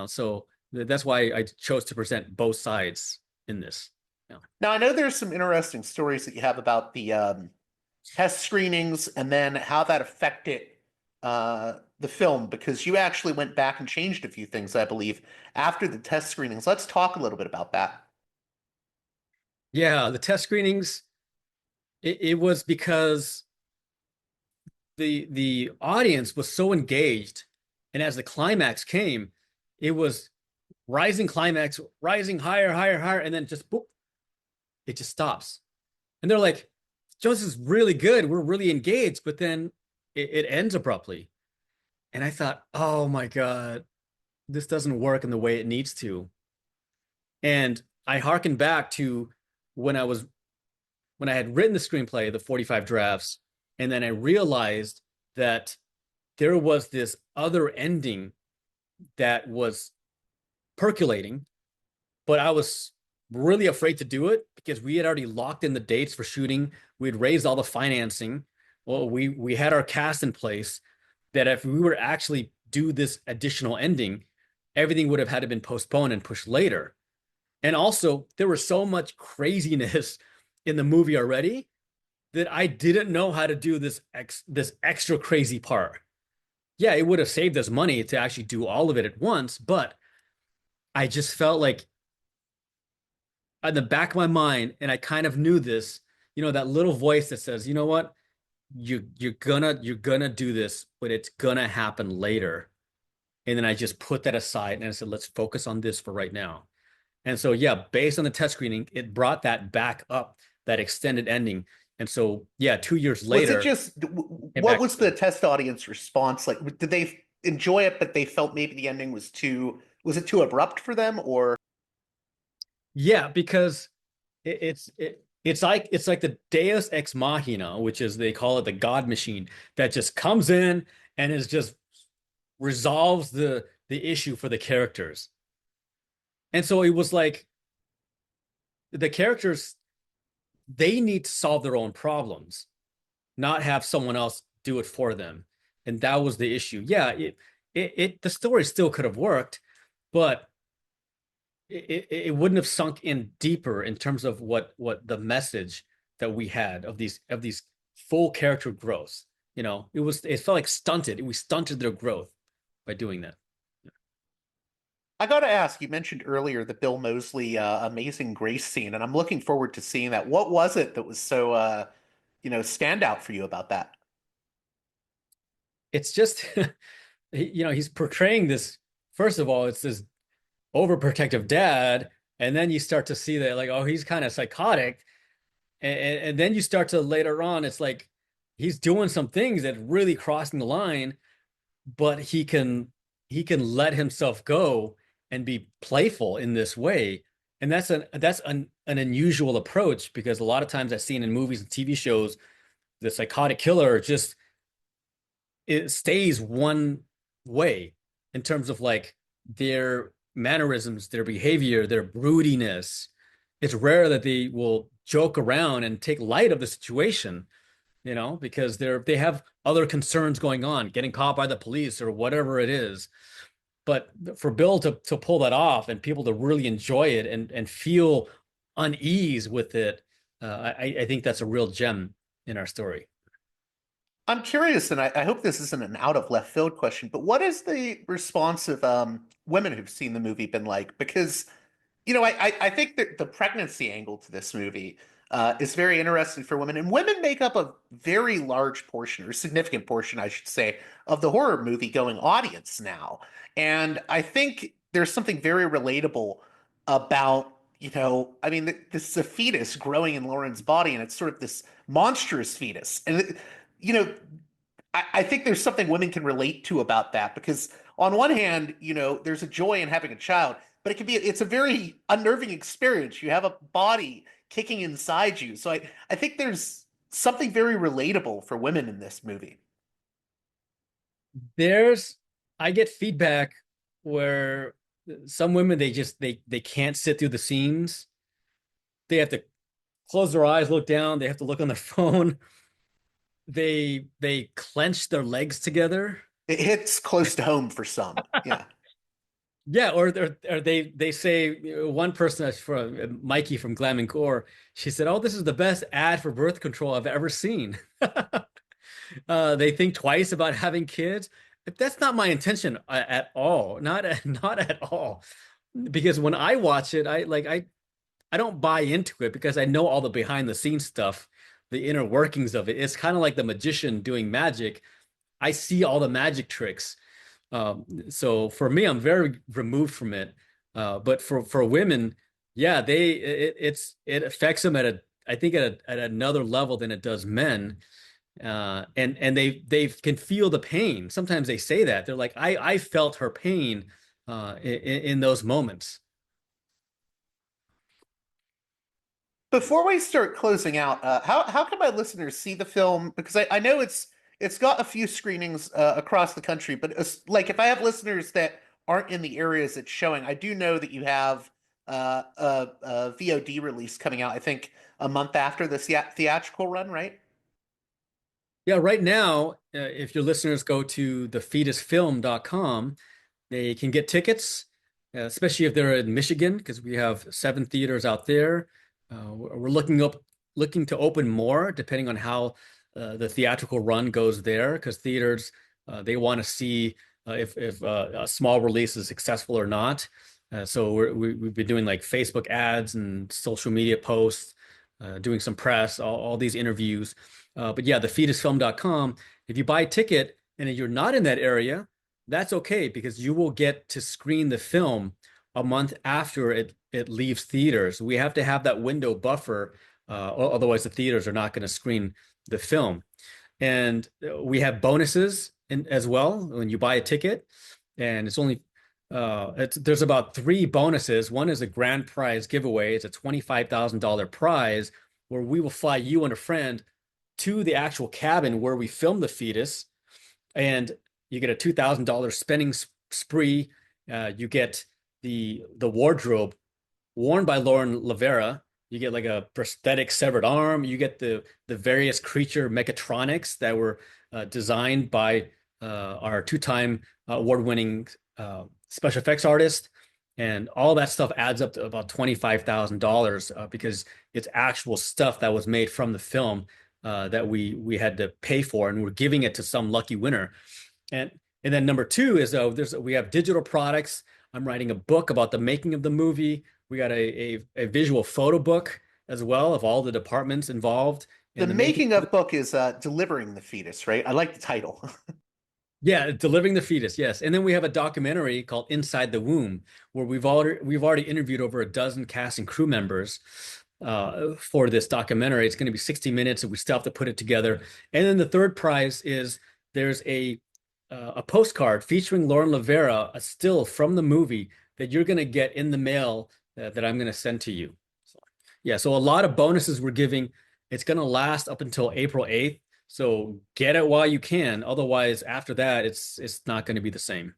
So that's why I chose to present both sides in this. Yeah. Now, I know there's some interesting stories that you have about the test screenings and then how that affected the film, because you actually went back and changed a few things, I believe, after the test screenings. Let's talk a little bit about that. Yeah, the test screenings, it was because the audience was so engaged, and as the climax came, it was rising climax, rising higher, higher, higher, and then just boop, it just stops. And they're like, Joe, this is really good. We're really engaged, but then it ends abruptly. And I thought, oh my God, this doesn't work in the way it needs to. And I hearkened back to when I had written the screenplay, the 45 drafts, and then I realized that there was this other ending that was percolating, but I was really afraid to do it because we had already locked in the dates for shooting. We'd raised all the financing. Well, we had our cast in place, that if we were to actually do this additional ending, everything would have had to been postponed and pushed later. And also, there was so much craziness in the movie already that I didn't know how to do this extra crazy part. Yeah, it would have saved us money to actually do all of it at once, but I just felt like in the back of my mind, and I kind of knew this, that little voice that says, you know what, you're gonna do this, but it's gonna happen later. And then I just put that aside and I said, let's focus on this for right now. And so, yeah, based on the test screening, it brought that back up, that extended ending. And so, yeah, 2 years later. Was it just, what was the test audience response like? Did they enjoy it, but they felt maybe the ending was it too abrupt for them, or? Yeah, because it's like the Deus Ex Machina, which is, they call it the God machine, that just comes in and is just resolves the issue for the characters. And so it was like the characters, they need to solve their own problems, not have someone else do it for them. And that was the issue. Yeah, the story still could have worked, but it wouldn't have sunk in deeper in terms of what the message that we had of these full character growths. It felt like stunted. We stunted their growth by doing that. I got to ask, you mentioned earlier the Bill Moseley Amazing Grace scene, and I'm looking forward to seeing that. What was it that was so, standout for you about that? It's just, he's portraying this, first of all, it's this overprotective dad, and then you start to see that, like, oh, he's kind of psychotic. And then you start to, later on, it's like, he's doing some things that really crossing the line, but he can let himself go and be playful in this way. And that's an unusual approach, because a lot of times I've seen in movies and TV shows, the psychotic killer just, it stays one way in terms of like their mannerisms, their behavior, their broodiness. It's rare that they will joke around and take light of the situation, because they have other concerns going on, getting caught by the police or whatever it is. But for Bill to pull that off and people to really enjoy it and feel unease with it, I think that's a real gem in our story. I'm curious, and I hope this isn't an out of left field question, but what is the response of women who've seen the movie been like? Because, I think that the pregnancy angle to this movie is very interesting for women, and women make up a very large portion, or significant portion, I should say, of the horror movie going audience now. And I think there's something very relatable about, this is a fetus growing in Lauren's body, and it's sort of this monstrous fetus. And I think there's something women can relate to about that, because on one hand, there's a joy in having a child, but it's a very unnerving experience. You have a body kicking inside you. So I think there's something very relatable for women in this movie. I get feedback where some women, they can't sit through the scenes. They have to close their eyes, look down, they have to look on their phone. They clench their legs together. It hits close to home for some. Yeah. Yeah, or they say, one person, that's from Mikey from Glam and Gore, she said, "Oh, this is the best ad for birth control I've ever seen." They think twice about having kids. That's not my intention at all. Not at all. Because when I watch it, I don't buy into it, because I know all the behind the scenes stuff, the inner workings of it. It's kind of like the magician doing magic. I see all the magic tricks. So for me, I'm very removed from it. But for women, yeah, it affects them I think at another level than it does men. And they can feel the pain. Sometimes they say that they're like, I felt her pain in those moments. Before we start closing out, how can my listeners see the film? Because I know it's got a few screenings across the country, but like if I have listeners that aren't in the areas it's showing, I do know that you have a VOD release coming out, I think a month after the theatrical run, right? Yeah, right now, if your listeners go to thefetusfilm.com, they can get tickets, especially if they're in Michigan, because we have 7 theaters out there. We're looking to open more, depending on how the theatrical run goes there, because theaters, they want to see if a small release is successful or not. So we've been doing like Facebook ads and social media posts, doing some press, all these interviews. But yeah, thefetusfilm.com, if you buy a ticket and you're not in that area, that's okay, because you will get to screen the film a month after it leaves theaters. We have to have that window buffer, otherwise the theaters are not going to screen the film. And we have bonuses as well when you buy a ticket, and it's only there's about 3 bonuses. One is a grand prize giveaway. It's a $25,000 prize where we will fly you and a friend to the actual cabin where we filmed the fetus, and you get a $2,000 spending spree. You get the wardrobe worn by LaVera. You get like a prosthetic severed arm. You get the various creature mechatronics that were designed by our 2-time award-winning special effects artist. And all that stuff adds up to about $25,000 because it's actual stuff that was made from the film that we had to pay for, and we're giving it to some lucky winner. And then number 2 is we have digital products. I'm writing a book about the making of the movie. We got a visual photo book as well of all the departments involved. The making of book is Delivering the Fetus, right? I like the title. Yeah, Delivering the Fetus, yes. And then we have a documentary called Inside the Womb, where we've already interviewed over a dozen cast and crew members. for this documentary. It's going to be 60 minutes, and we still have to put it together. And then the third prize is there's a postcard featuring Lauren LaVera, a still from the movie that you're going to get in the mail that I'm going to send to you. So, yeah, so a lot of bonuses we're giving. It's going to last up until April 8th. So get it while you can. Otherwise, after that, it's not going to be the same.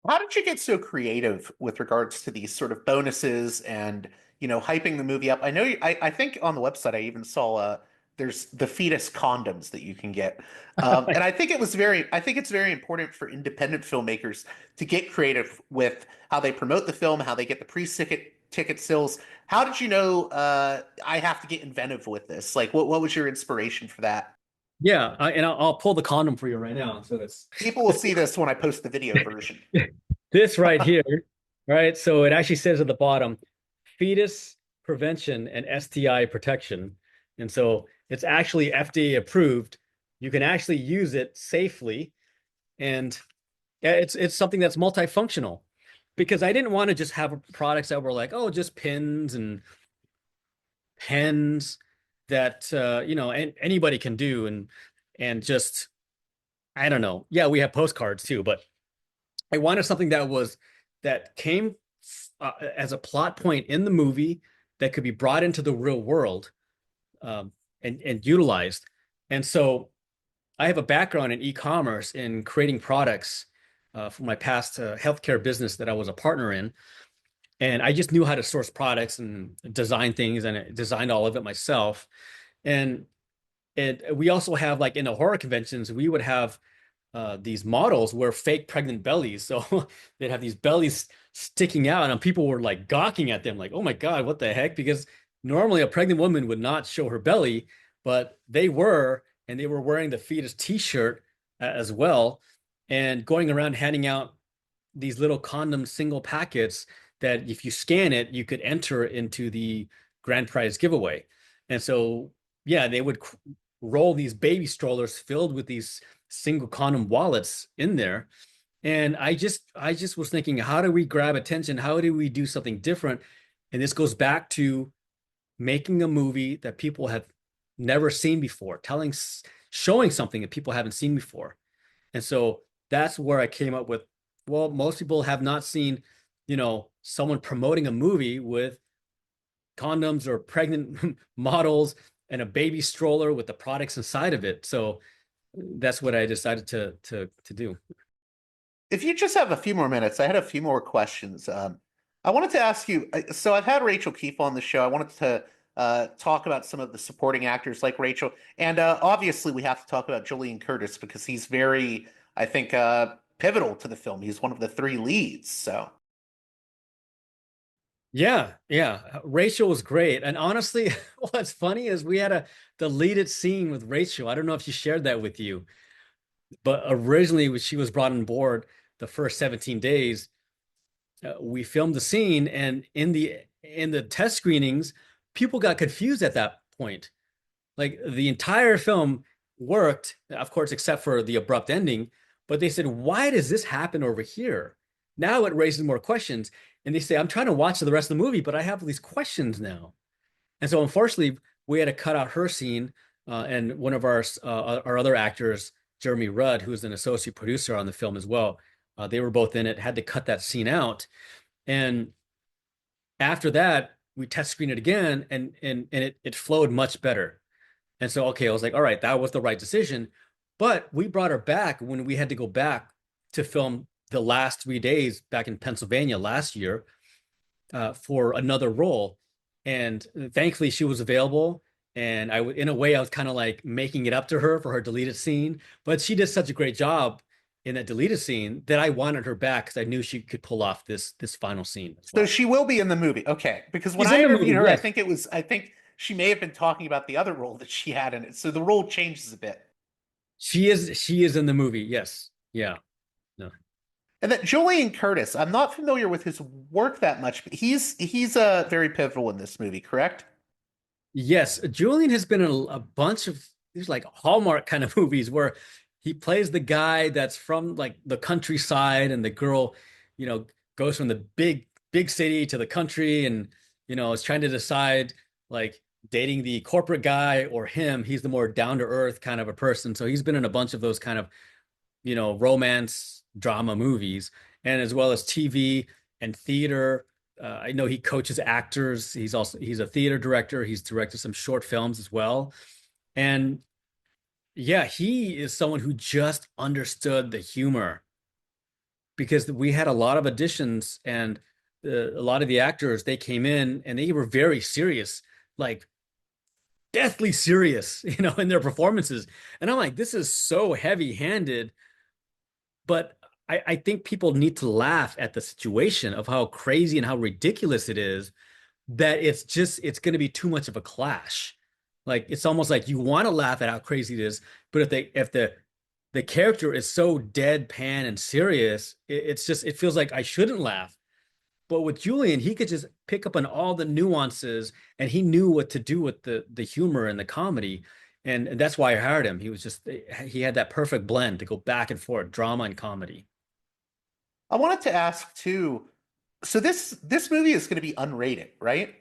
How did you get so creative with regards to these sort of bonuses and, hyping the movie up? I know I think on the website I even saw there's the Fetus condoms that you can get. And I think it's very important for independent filmmakers to get creative with how they promote the film, how they get the ticket sales. How did you know I have to get inventive with this? Like, what was your inspiration for that? Yeah, and I'll pull the condom for you right now. So that's People will see this when I post the video version. this right here, right? So it actually says at the bottom, fetus prevention and STI protection. And so it's actually FDA approved. You can actually use it safely. And it's something that's multifunctional, because I didn't want to just have products that were like, oh, just pins and pens that and anybody can do, and just, I don't know. Yeah, we have postcards too, but I wanted something that came as a plot point in the movie that could be brought into the real world, and utilized. And so I have a background in e-commerce, in creating products for my past healthcare business that I was a partner in. And I just knew how to source products and design things, and I designed all of it myself. And we also have, like, in the horror conventions, we would have these models wear fake pregnant bellies. So they'd have these bellies sticking out, and people were like gawking at them like, oh my God, what the heck? Because normally a pregnant woman would not show her belly, but they were, and they were wearing the Fetus t-shirt as well, and going around handing out these little condom single packets that if you scan it, you could enter into the grand prize giveaway. And so, yeah, they would roll these baby strollers filled with these single condom wallets in there. And I just was thinking, how do we grab attention? How do we do something different? And this goes back to making a movie that people have never seen before, showing something that people haven't seen before. And so that's where I came up with, well, most people have not seen, someone promoting a movie with condoms or pregnant models and a baby stroller with the products inside of it. So that's what I decided to do. If you just have a few more minutes, I had a few more questions. I wanted to ask you, so I've had Rachel Keefe on the show. I wanted to talk about some of the supporting actors like Rachel. And obviously we have to talk about Julian Curtis, because he's very, I think, pivotal to the film. He's one of the three leads, so. Yeah. Rachel was great. And honestly, what's funny is we had a deleted scene with Rachel. I don't know if she shared that with you, but originally when she was brought on board the first 17 days, we filmed the scene, and in the test screenings, people got confused at that point. Like, the entire film worked, of course, except for the abrupt ending, but they said, why does this happen over here? Now it raises more questions. And they say, I'm trying to watch the rest of the movie, but I have these questions now. And so unfortunately, we had to cut out her scene. And one of our other actors, Jeremy Rudd, who's an associate producer on the film as well, they were both in it, had to cut that scene out. And after that, we test screened it again, and it flowed much better. And so, okay, I was like, all right, that was the right decision. But we brought her back when we had to go back to film the last 3 days back in Pennsylvania last year for another role. And thankfully she was available. And in a way, I was kind of like making it up to her for her deleted scene, but she did such a great job in that deleted scene that I wanted her back, because I knew she could pull off this final scene as well. So she will be in the movie. Okay. Because when I interviewed her, yes. I think she may have been talking about the other role that she had in it. So the role changes a bit. She is in the movie. Yes. Yeah. No. And that Julian Curtis, I'm not familiar with his work that much, but he's very pivotal in this movie, correct? Yes, Julian has been in a bunch of these like Hallmark kind of movies where he plays the guy that's from like the countryside, and the girl, goes from the big city to the country, and is trying to decide like dating the corporate guy or him. He's the more down to earth kind of a person. So he's been in a bunch of those kind of, romance drama movies, and as well as TV and theater. I know he coaches actors. He's a theater director. He's directed some short films as well. And yeah, he is someone who just understood the humor, because we had a lot of auditions, and a lot of the actors, they came in and they were very serious, like deathly serious, in their performances. And I'm like, this is so heavy handed, but I think people need to laugh at the situation of how crazy and how ridiculous it is, that it's going to be too much of a clash. Like, it's almost like you want to laugh at how crazy it is, but if the character is so deadpan and serious, it feels like I shouldn't laugh. But with Julian, he could just pick up on all the nuances, and he knew what to do with the humor and the comedy. And that's why I hired him. He had that perfect blend to go back and forth, drama and comedy. I wanted to ask too. So this movie is going to be unrated, right?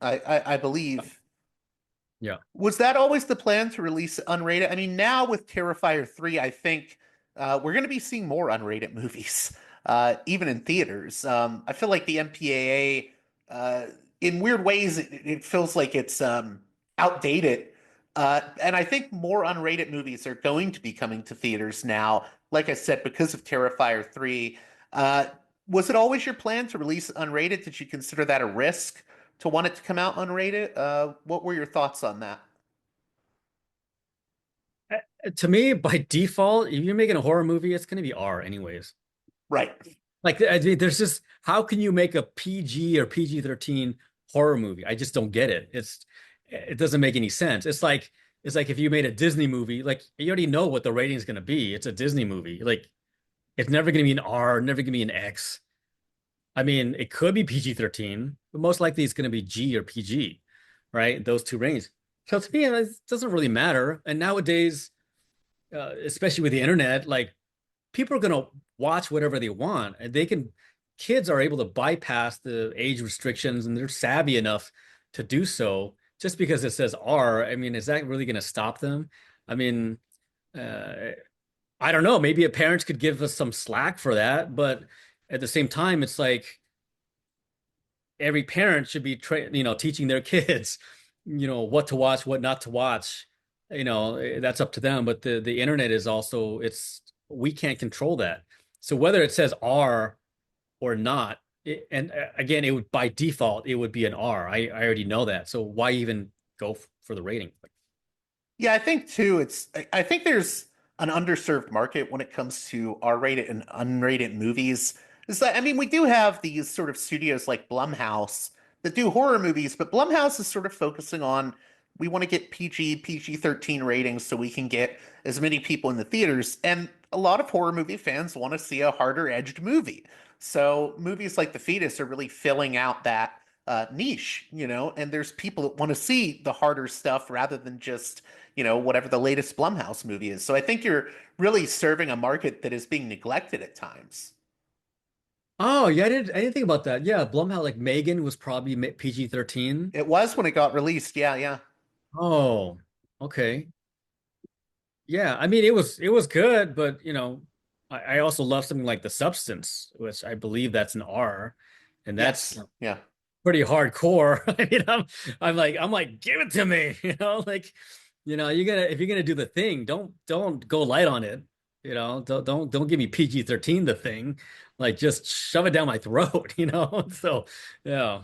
I believe. Yeah. Was that always the plan, to release unrated? I mean, now with Terrifier 3, I think we're going to be seeing more unrated movies, even in theaters. I feel like the MPAA, in weird ways, it feels like it's outdated. And I think more unrated movies are going to be coming to theaters now, like I said, because of Terrifier 3. Was it always your plan to release unrated? Did you consider that a risk, to want it to come out unrated? What were your thoughts on that? To me, by default, if you're making a horror movie, it's going to be R anyways. Right. Like, I mean, there's just, how can you make a PG or PG-13 horror movie? I just don't get it. It doesn't make any sense. It's like if you made a Disney movie, like, you already know what the rating is going to be. It's a Disney movie. Like, it's never going to be an R, never going to be an X. I mean, it could be PG-13, but most likely it's going to be G or PG, right? Those two ranges. So to me, it doesn't really matter. And nowadays, especially with the internet, like, people are going to watch whatever they want, and kids are able to bypass the age restrictions, and they're savvy enough to do so. Just because it says R, I mean, is that really going to stop them? I mean, I don't know. Maybe parents could give us some slack for that, but at the same time, it's like every parent should be teaching their kids, what to watch, what not to watch. That's up to them. But the internet is also, we can't control that. So whether it says R or not, and again, it would, by default, it would be an R. I already know that. So why even go for the rating? Yeah, I think too, I think there's an underserved market when it comes to R-rated and unrated movies. Is that, I mean, we do have these sort of studios like Blumhouse that do horror movies, but Blumhouse is sort of focusing on, we want to get PG-13 ratings so we can get as many people in the theaters. And a lot of horror movie fans want to see a harder edged movie. So movies like The Fetus are really filling out that niche, and there's people that want to see the harder stuff rather than just, whatever the latest Blumhouse movie is. So I think you're really serving a market that is being neglected at times. Oh, yeah, I didn't think about that. Yeah, Blumhouse, like Megan was probably PG-13. It was when it got released. Yeah, yeah. Oh, okay. Yeah, I mean, it was good, but I also love something like The Substance, which I believe that's an R, and that's Yes. Yeah. pretty hardcore. I mean, I'm like, give it to me, like, if you're gonna do The Thing, don't go light on it, don't give me PG-13 The Thing, like, just shove it down my throat, So yeah.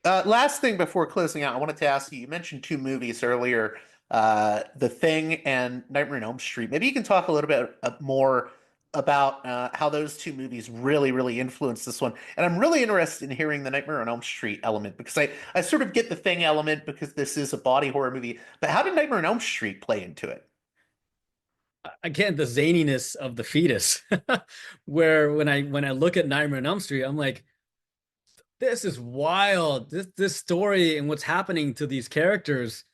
Last thing before closing out, I wanted to ask you, you mentioned two movies earlier, The Thing and Nightmare on Elm Street. Maybe you can talk a little bit more about how those two movies really, really influenced this one. And I'm really interested in hearing the Nightmare on Elm Street element, because I sort of get the Thing element because this is a body horror movie. But how did Nightmare on Elm Street play into it? Again, the zaniness of The Fetus, where when I look at Nightmare on Elm Street, I'm like, this is wild. This story and what's happening to these characters.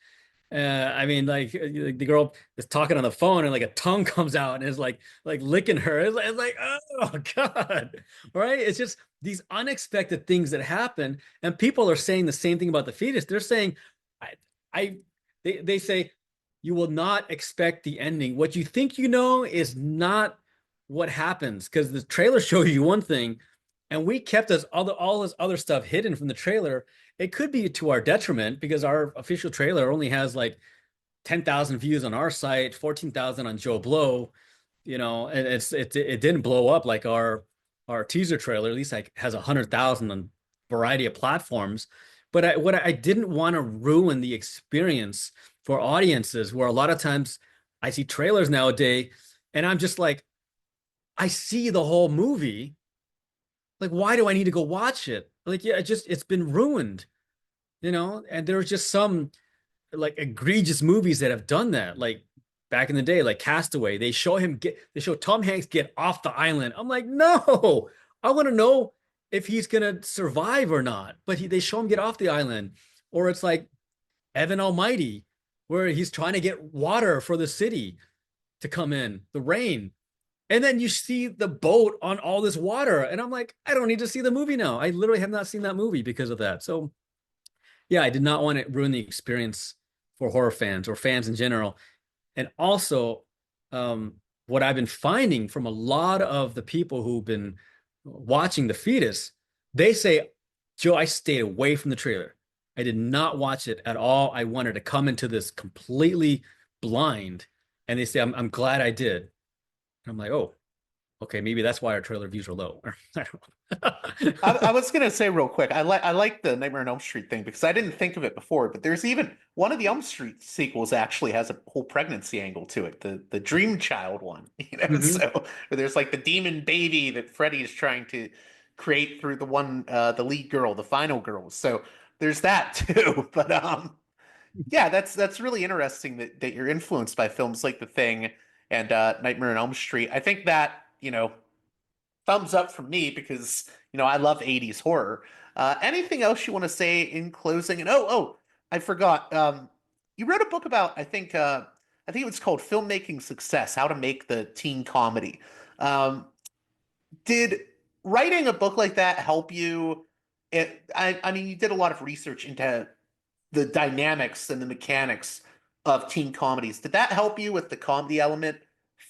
I mean, like the girl is talking on the phone and like a tongue comes out and is like licking her. It's like, oh God, right? It's just these unexpected things that happen, and people are saying the same thing about the fetus. They're saying, I, I they say you will not expect the ending. What you think you know is not what happens because the trailer shows you one thing, and we kept all this other stuff hidden from the trailer. It could be to our detriment because our official trailer only has like 10,000 views on our site, 14,000 on Joe Blow, and it didn't blow up like our teaser trailer. At least like has 100,000 on a variety of platforms. But what I didn't want to ruin the experience for audiences where a lot of times I see trailers nowadays and I'm just like, I see the whole movie. Like, why do I need to go watch it? Like, yeah, it's been ruined, and there's just some like egregious movies that have done that. Like back in the day, like Castaway, they show Tom Hanks get off the island. I'm like, no, I want to know if he's gonna survive or not. But they show him get off the island. Or it's like Evan Almighty, where he's trying to get water for the city to come in, the rain. And then you see the boat on all this water. And I'm like, I don't need to see the movie now. I literally have not seen that movie because of that. So yeah, I did not want to ruin the experience for horror fans or fans in general. And also, what I've been finding from a lot of the people who've been watching The Fetus, they say, Joe, I stayed away from the trailer. I did not watch it at all. I wanted to come into this completely blind. And they say, I'm glad I did. And I'm like, oh, okay, maybe that's why our trailer views are low. I don't know. I was gonna say real quick, I like the Nightmare on Elm Street thing because I didn't think of it before, but there's even one of the Elm Street sequels actually has a whole pregnancy angle to it, the Dream Child one, So where there's like the demon baby that Freddy is trying to create through the lead girl, the final girl. So there's that too. But yeah, that's really interesting that you're influenced by films like The Thing and Nightmare on Elm Street. I think that, thumbs up from me because, I love 80s horror. Anything else you want to say in closing? And I forgot. You wrote a book about, I think it was called Filmmaking Success, How to Make the Teen Comedy. Did writing a book like that help you? I mean, you did a lot of research into the dynamics and the mechanics of teen comedies. Did that help you with the comedy element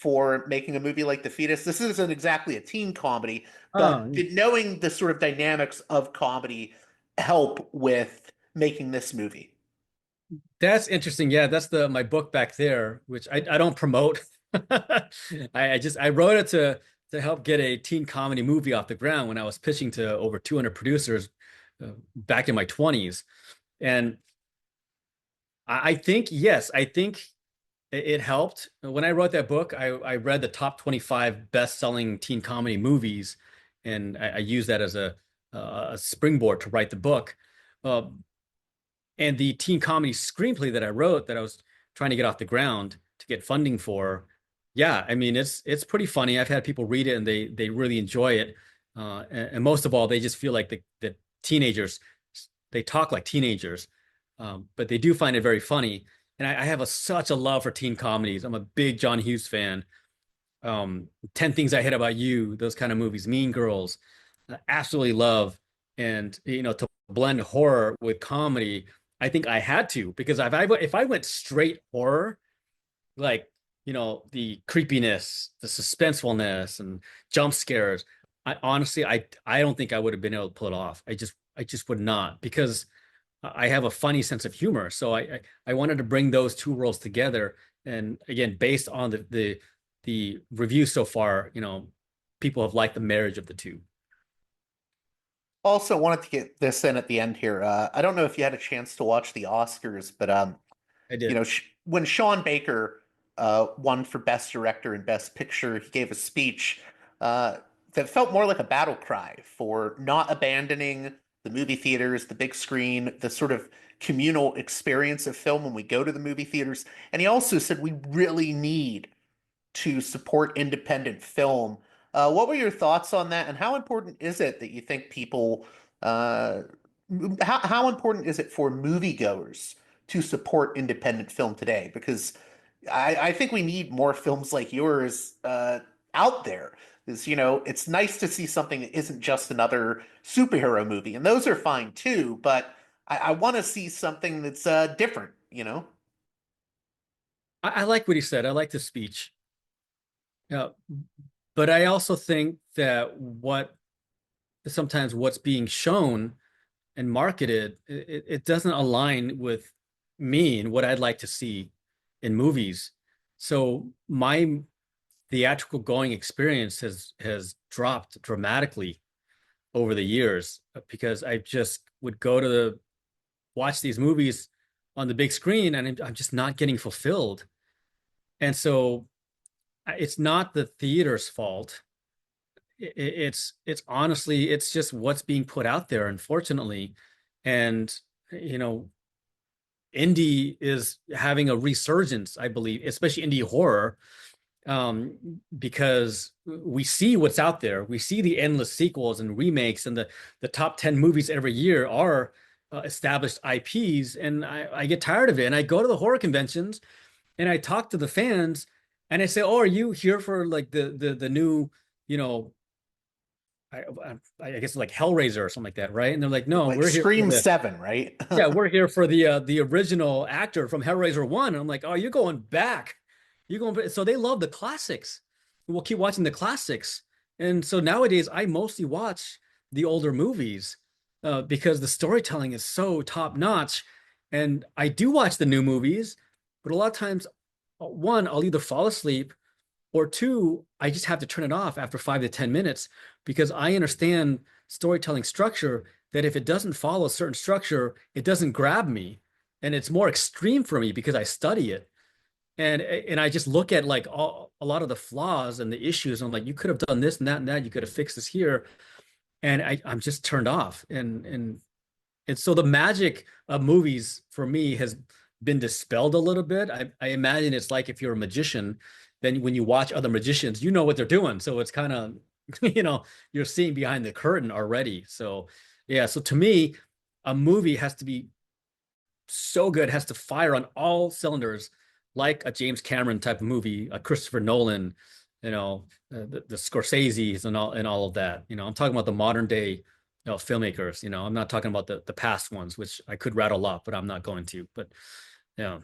for making a movie like The Fetus? This isn't exactly a teen comedy, but did knowing the sort of dynamics of comedy help with making this movie? That's interesting. Yeah, that's my book back there, which I don't promote. I wrote it to help get a teen comedy movie off the ground when I was pitching to over 200 producers back in my 20s. And I think, yes, I think it helped. When I wrote that book, I read the top 25 best-selling teen comedy movies, and I used that as a springboard to write the book. And the teen comedy screenplay that I wrote that I was trying to get off the ground to get funding for, yeah, I mean, it's pretty funny. I've had people read it and they really enjoy it. And most of all, they just feel like the teenagers, they talk like teenagers, but they do find it very funny. And I have such a love for teen comedies. I'm a big John Hughes fan. 10 Things I Hate About You, those kind of movies, Mean Girls, I absolutely love. And, to blend horror with comedy, I think I had to, because if I went straight horror, like, the creepiness, the suspensefulness and jump scares, I honestly, I don't think I would have been able to pull it off. I just would not, because I have a funny sense of humor. So I wanted to bring those two worlds together. And again, based on the review so far, people have liked the marriage of the two. Also, wanted to get this in at the end here. I don't know if you had a chance to watch the Oscars, but I did. When Sean Baker won for Best Director and Best Picture, he gave a speech that felt more like a battle cry for not abandoning the movie theaters, the big screen, the sort of communal experience of film when we go to the movie theaters. And he also said we really need to support independent film. What were your thoughts on that, and how important is it that you think people, how important is it for moviegoers to support independent film today, because I think we need more films like yours out there. Is, it's nice to see something that isn't just another superhero movie, and those are fine too, but I want to see something that's different. I like what he said. I like the speech. But I also think that sometimes what's being shown and marketed, it doesn't align with me and what I'd like to see in movies. So my theatrical going experience has dropped dramatically over the years, because I just would go to watch these movies on the big screen and I'm just not getting fulfilled. And so it's not the theater's fault. It's honestly, it's just what's being put out there, unfortunately. And, indie is having a resurgence, I believe, especially indie horror, because we see what's out there. We see the endless sequels and remakes, and the top 10 movies every year are established IPs. And I get tired of it. And I go to the horror conventions and I talk to the fans and I say, "Oh, are you here for like the new, I guess like Hellraiser or something like that, right?" And they're like, "No, like we're here Scream 7, right?" Yeah, we're here for the original actor from Hellraiser 1. And I'm like, "Oh, you're going back. You're going back." So they love the classics. We'll keep watching the classics. And so nowadays I mostly watch the older movies because the storytelling is so top notch. And I do watch the new movies, but a lot of times, one, I'll either fall asleep, or two, I just have to turn it off after 5 to 10 minutes, because I understand storytelling structure, that if it doesn't follow a certain structure, it doesn't grab me. And it's more extreme for me because I study it. And I just look at like a lot of the flaws and the issues. And I'm like, you could have done this and that and that. You could have fixed this here. And I'm just turned off. And so the magic of movies for me has been dispelled a little bit. I imagine it's like if you're a magician, then when you watch other magicians, you know what they're doing. So it's kind of, you're seeing behind the curtain already. So yeah, so to me, a movie has to be so good, has to fire on all cylinders, like a James Cameron type of movie, a Christopher Nolan, the Scorsese's and all of that. I'm talking about the modern day filmmakers. I'm not talking about the past ones, which I could rattle off, but I'm not going to. But yeah.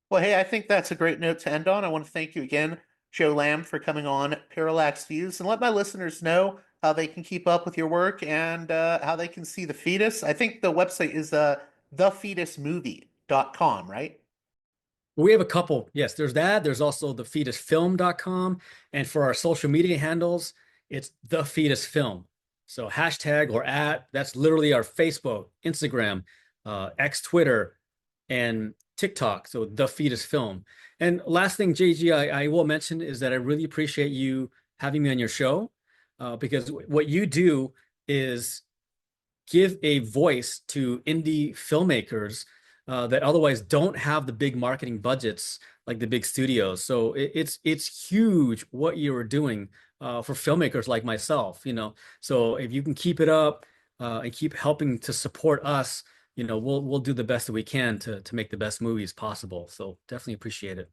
Well, hey, I think that's a great note to end on. I want to thank you again, Joe Lamb, for coming on Parallax Views, and let my listeners know how they can keep up with your work and how they can see The Fetus. I think the website is thefetusmovie.com, right? We have a couple. Yes, there's that. There's also thefetusfilm.com. And for our social media handles, it's The Fetus Film. So hashtag or that's literally our Facebook, Instagram, X, Twitter, and TikTok. So The Fetus Film. And last thing, JG, I will mention is that I really appreciate you having me on your show, because what you do is give a voice to indie filmmakers that otherwise don't have the big marketing budgets like the big studios. So it's huge what you're doing for filmmakers like myself. So if you can keep it up and keep helping to support us, we'll do the best that we can to make the best movies possible. So definitely appreciate it.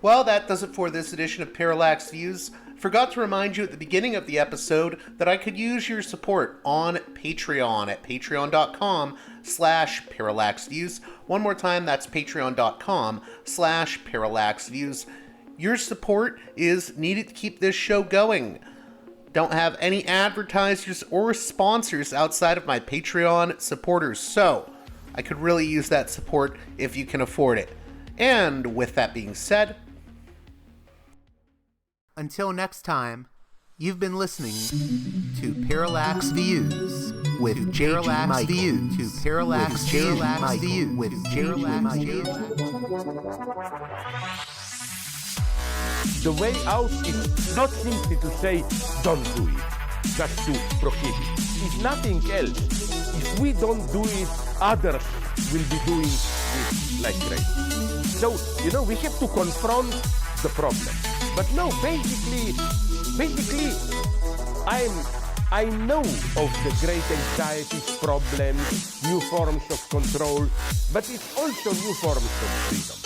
Well, that does it for this edition of Parallax Views. Forgot to remind you at the beginning of the episode that I could use your support on Patreon at patreon.com/parallaxviews. One more time, that's patreon.com/parallaxviews. Your support is needed to keep this show going. Don't have any advertisers or sponsors outside of my Patreon supporters, so I could really use that support if you can afford it. And with that being said, until next time, you've been listening to Parallax Views with Parallax Views to Parallax Views with Parallax Views. The way out is not simply to say, don't do it, just to prohibit. It's nothing else. If we don't do it, others will be doing it like crazy. So, we have to confront the problem. But no, basically, I'm I know of the great anxieties, problems, new forms of control, but it's also new forms of freedom.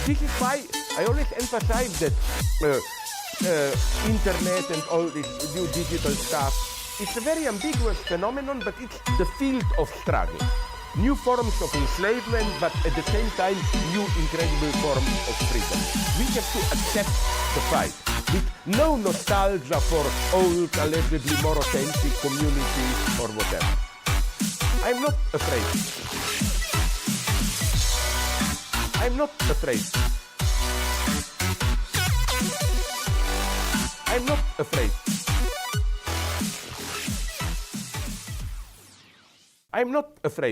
This is why I always emphasize that internet and all this new digital stuff, it's a very ambiguous phenomenon, but it's the field of struggle. New forms of enslavement, but at the same time, new incredible forms of freedom. We have to accept the fight with no nostalgia for old, allegedly more authentic communities or whatever. I'm not afraid. I'm not afraid. I'm not afraid. I'm not afraid.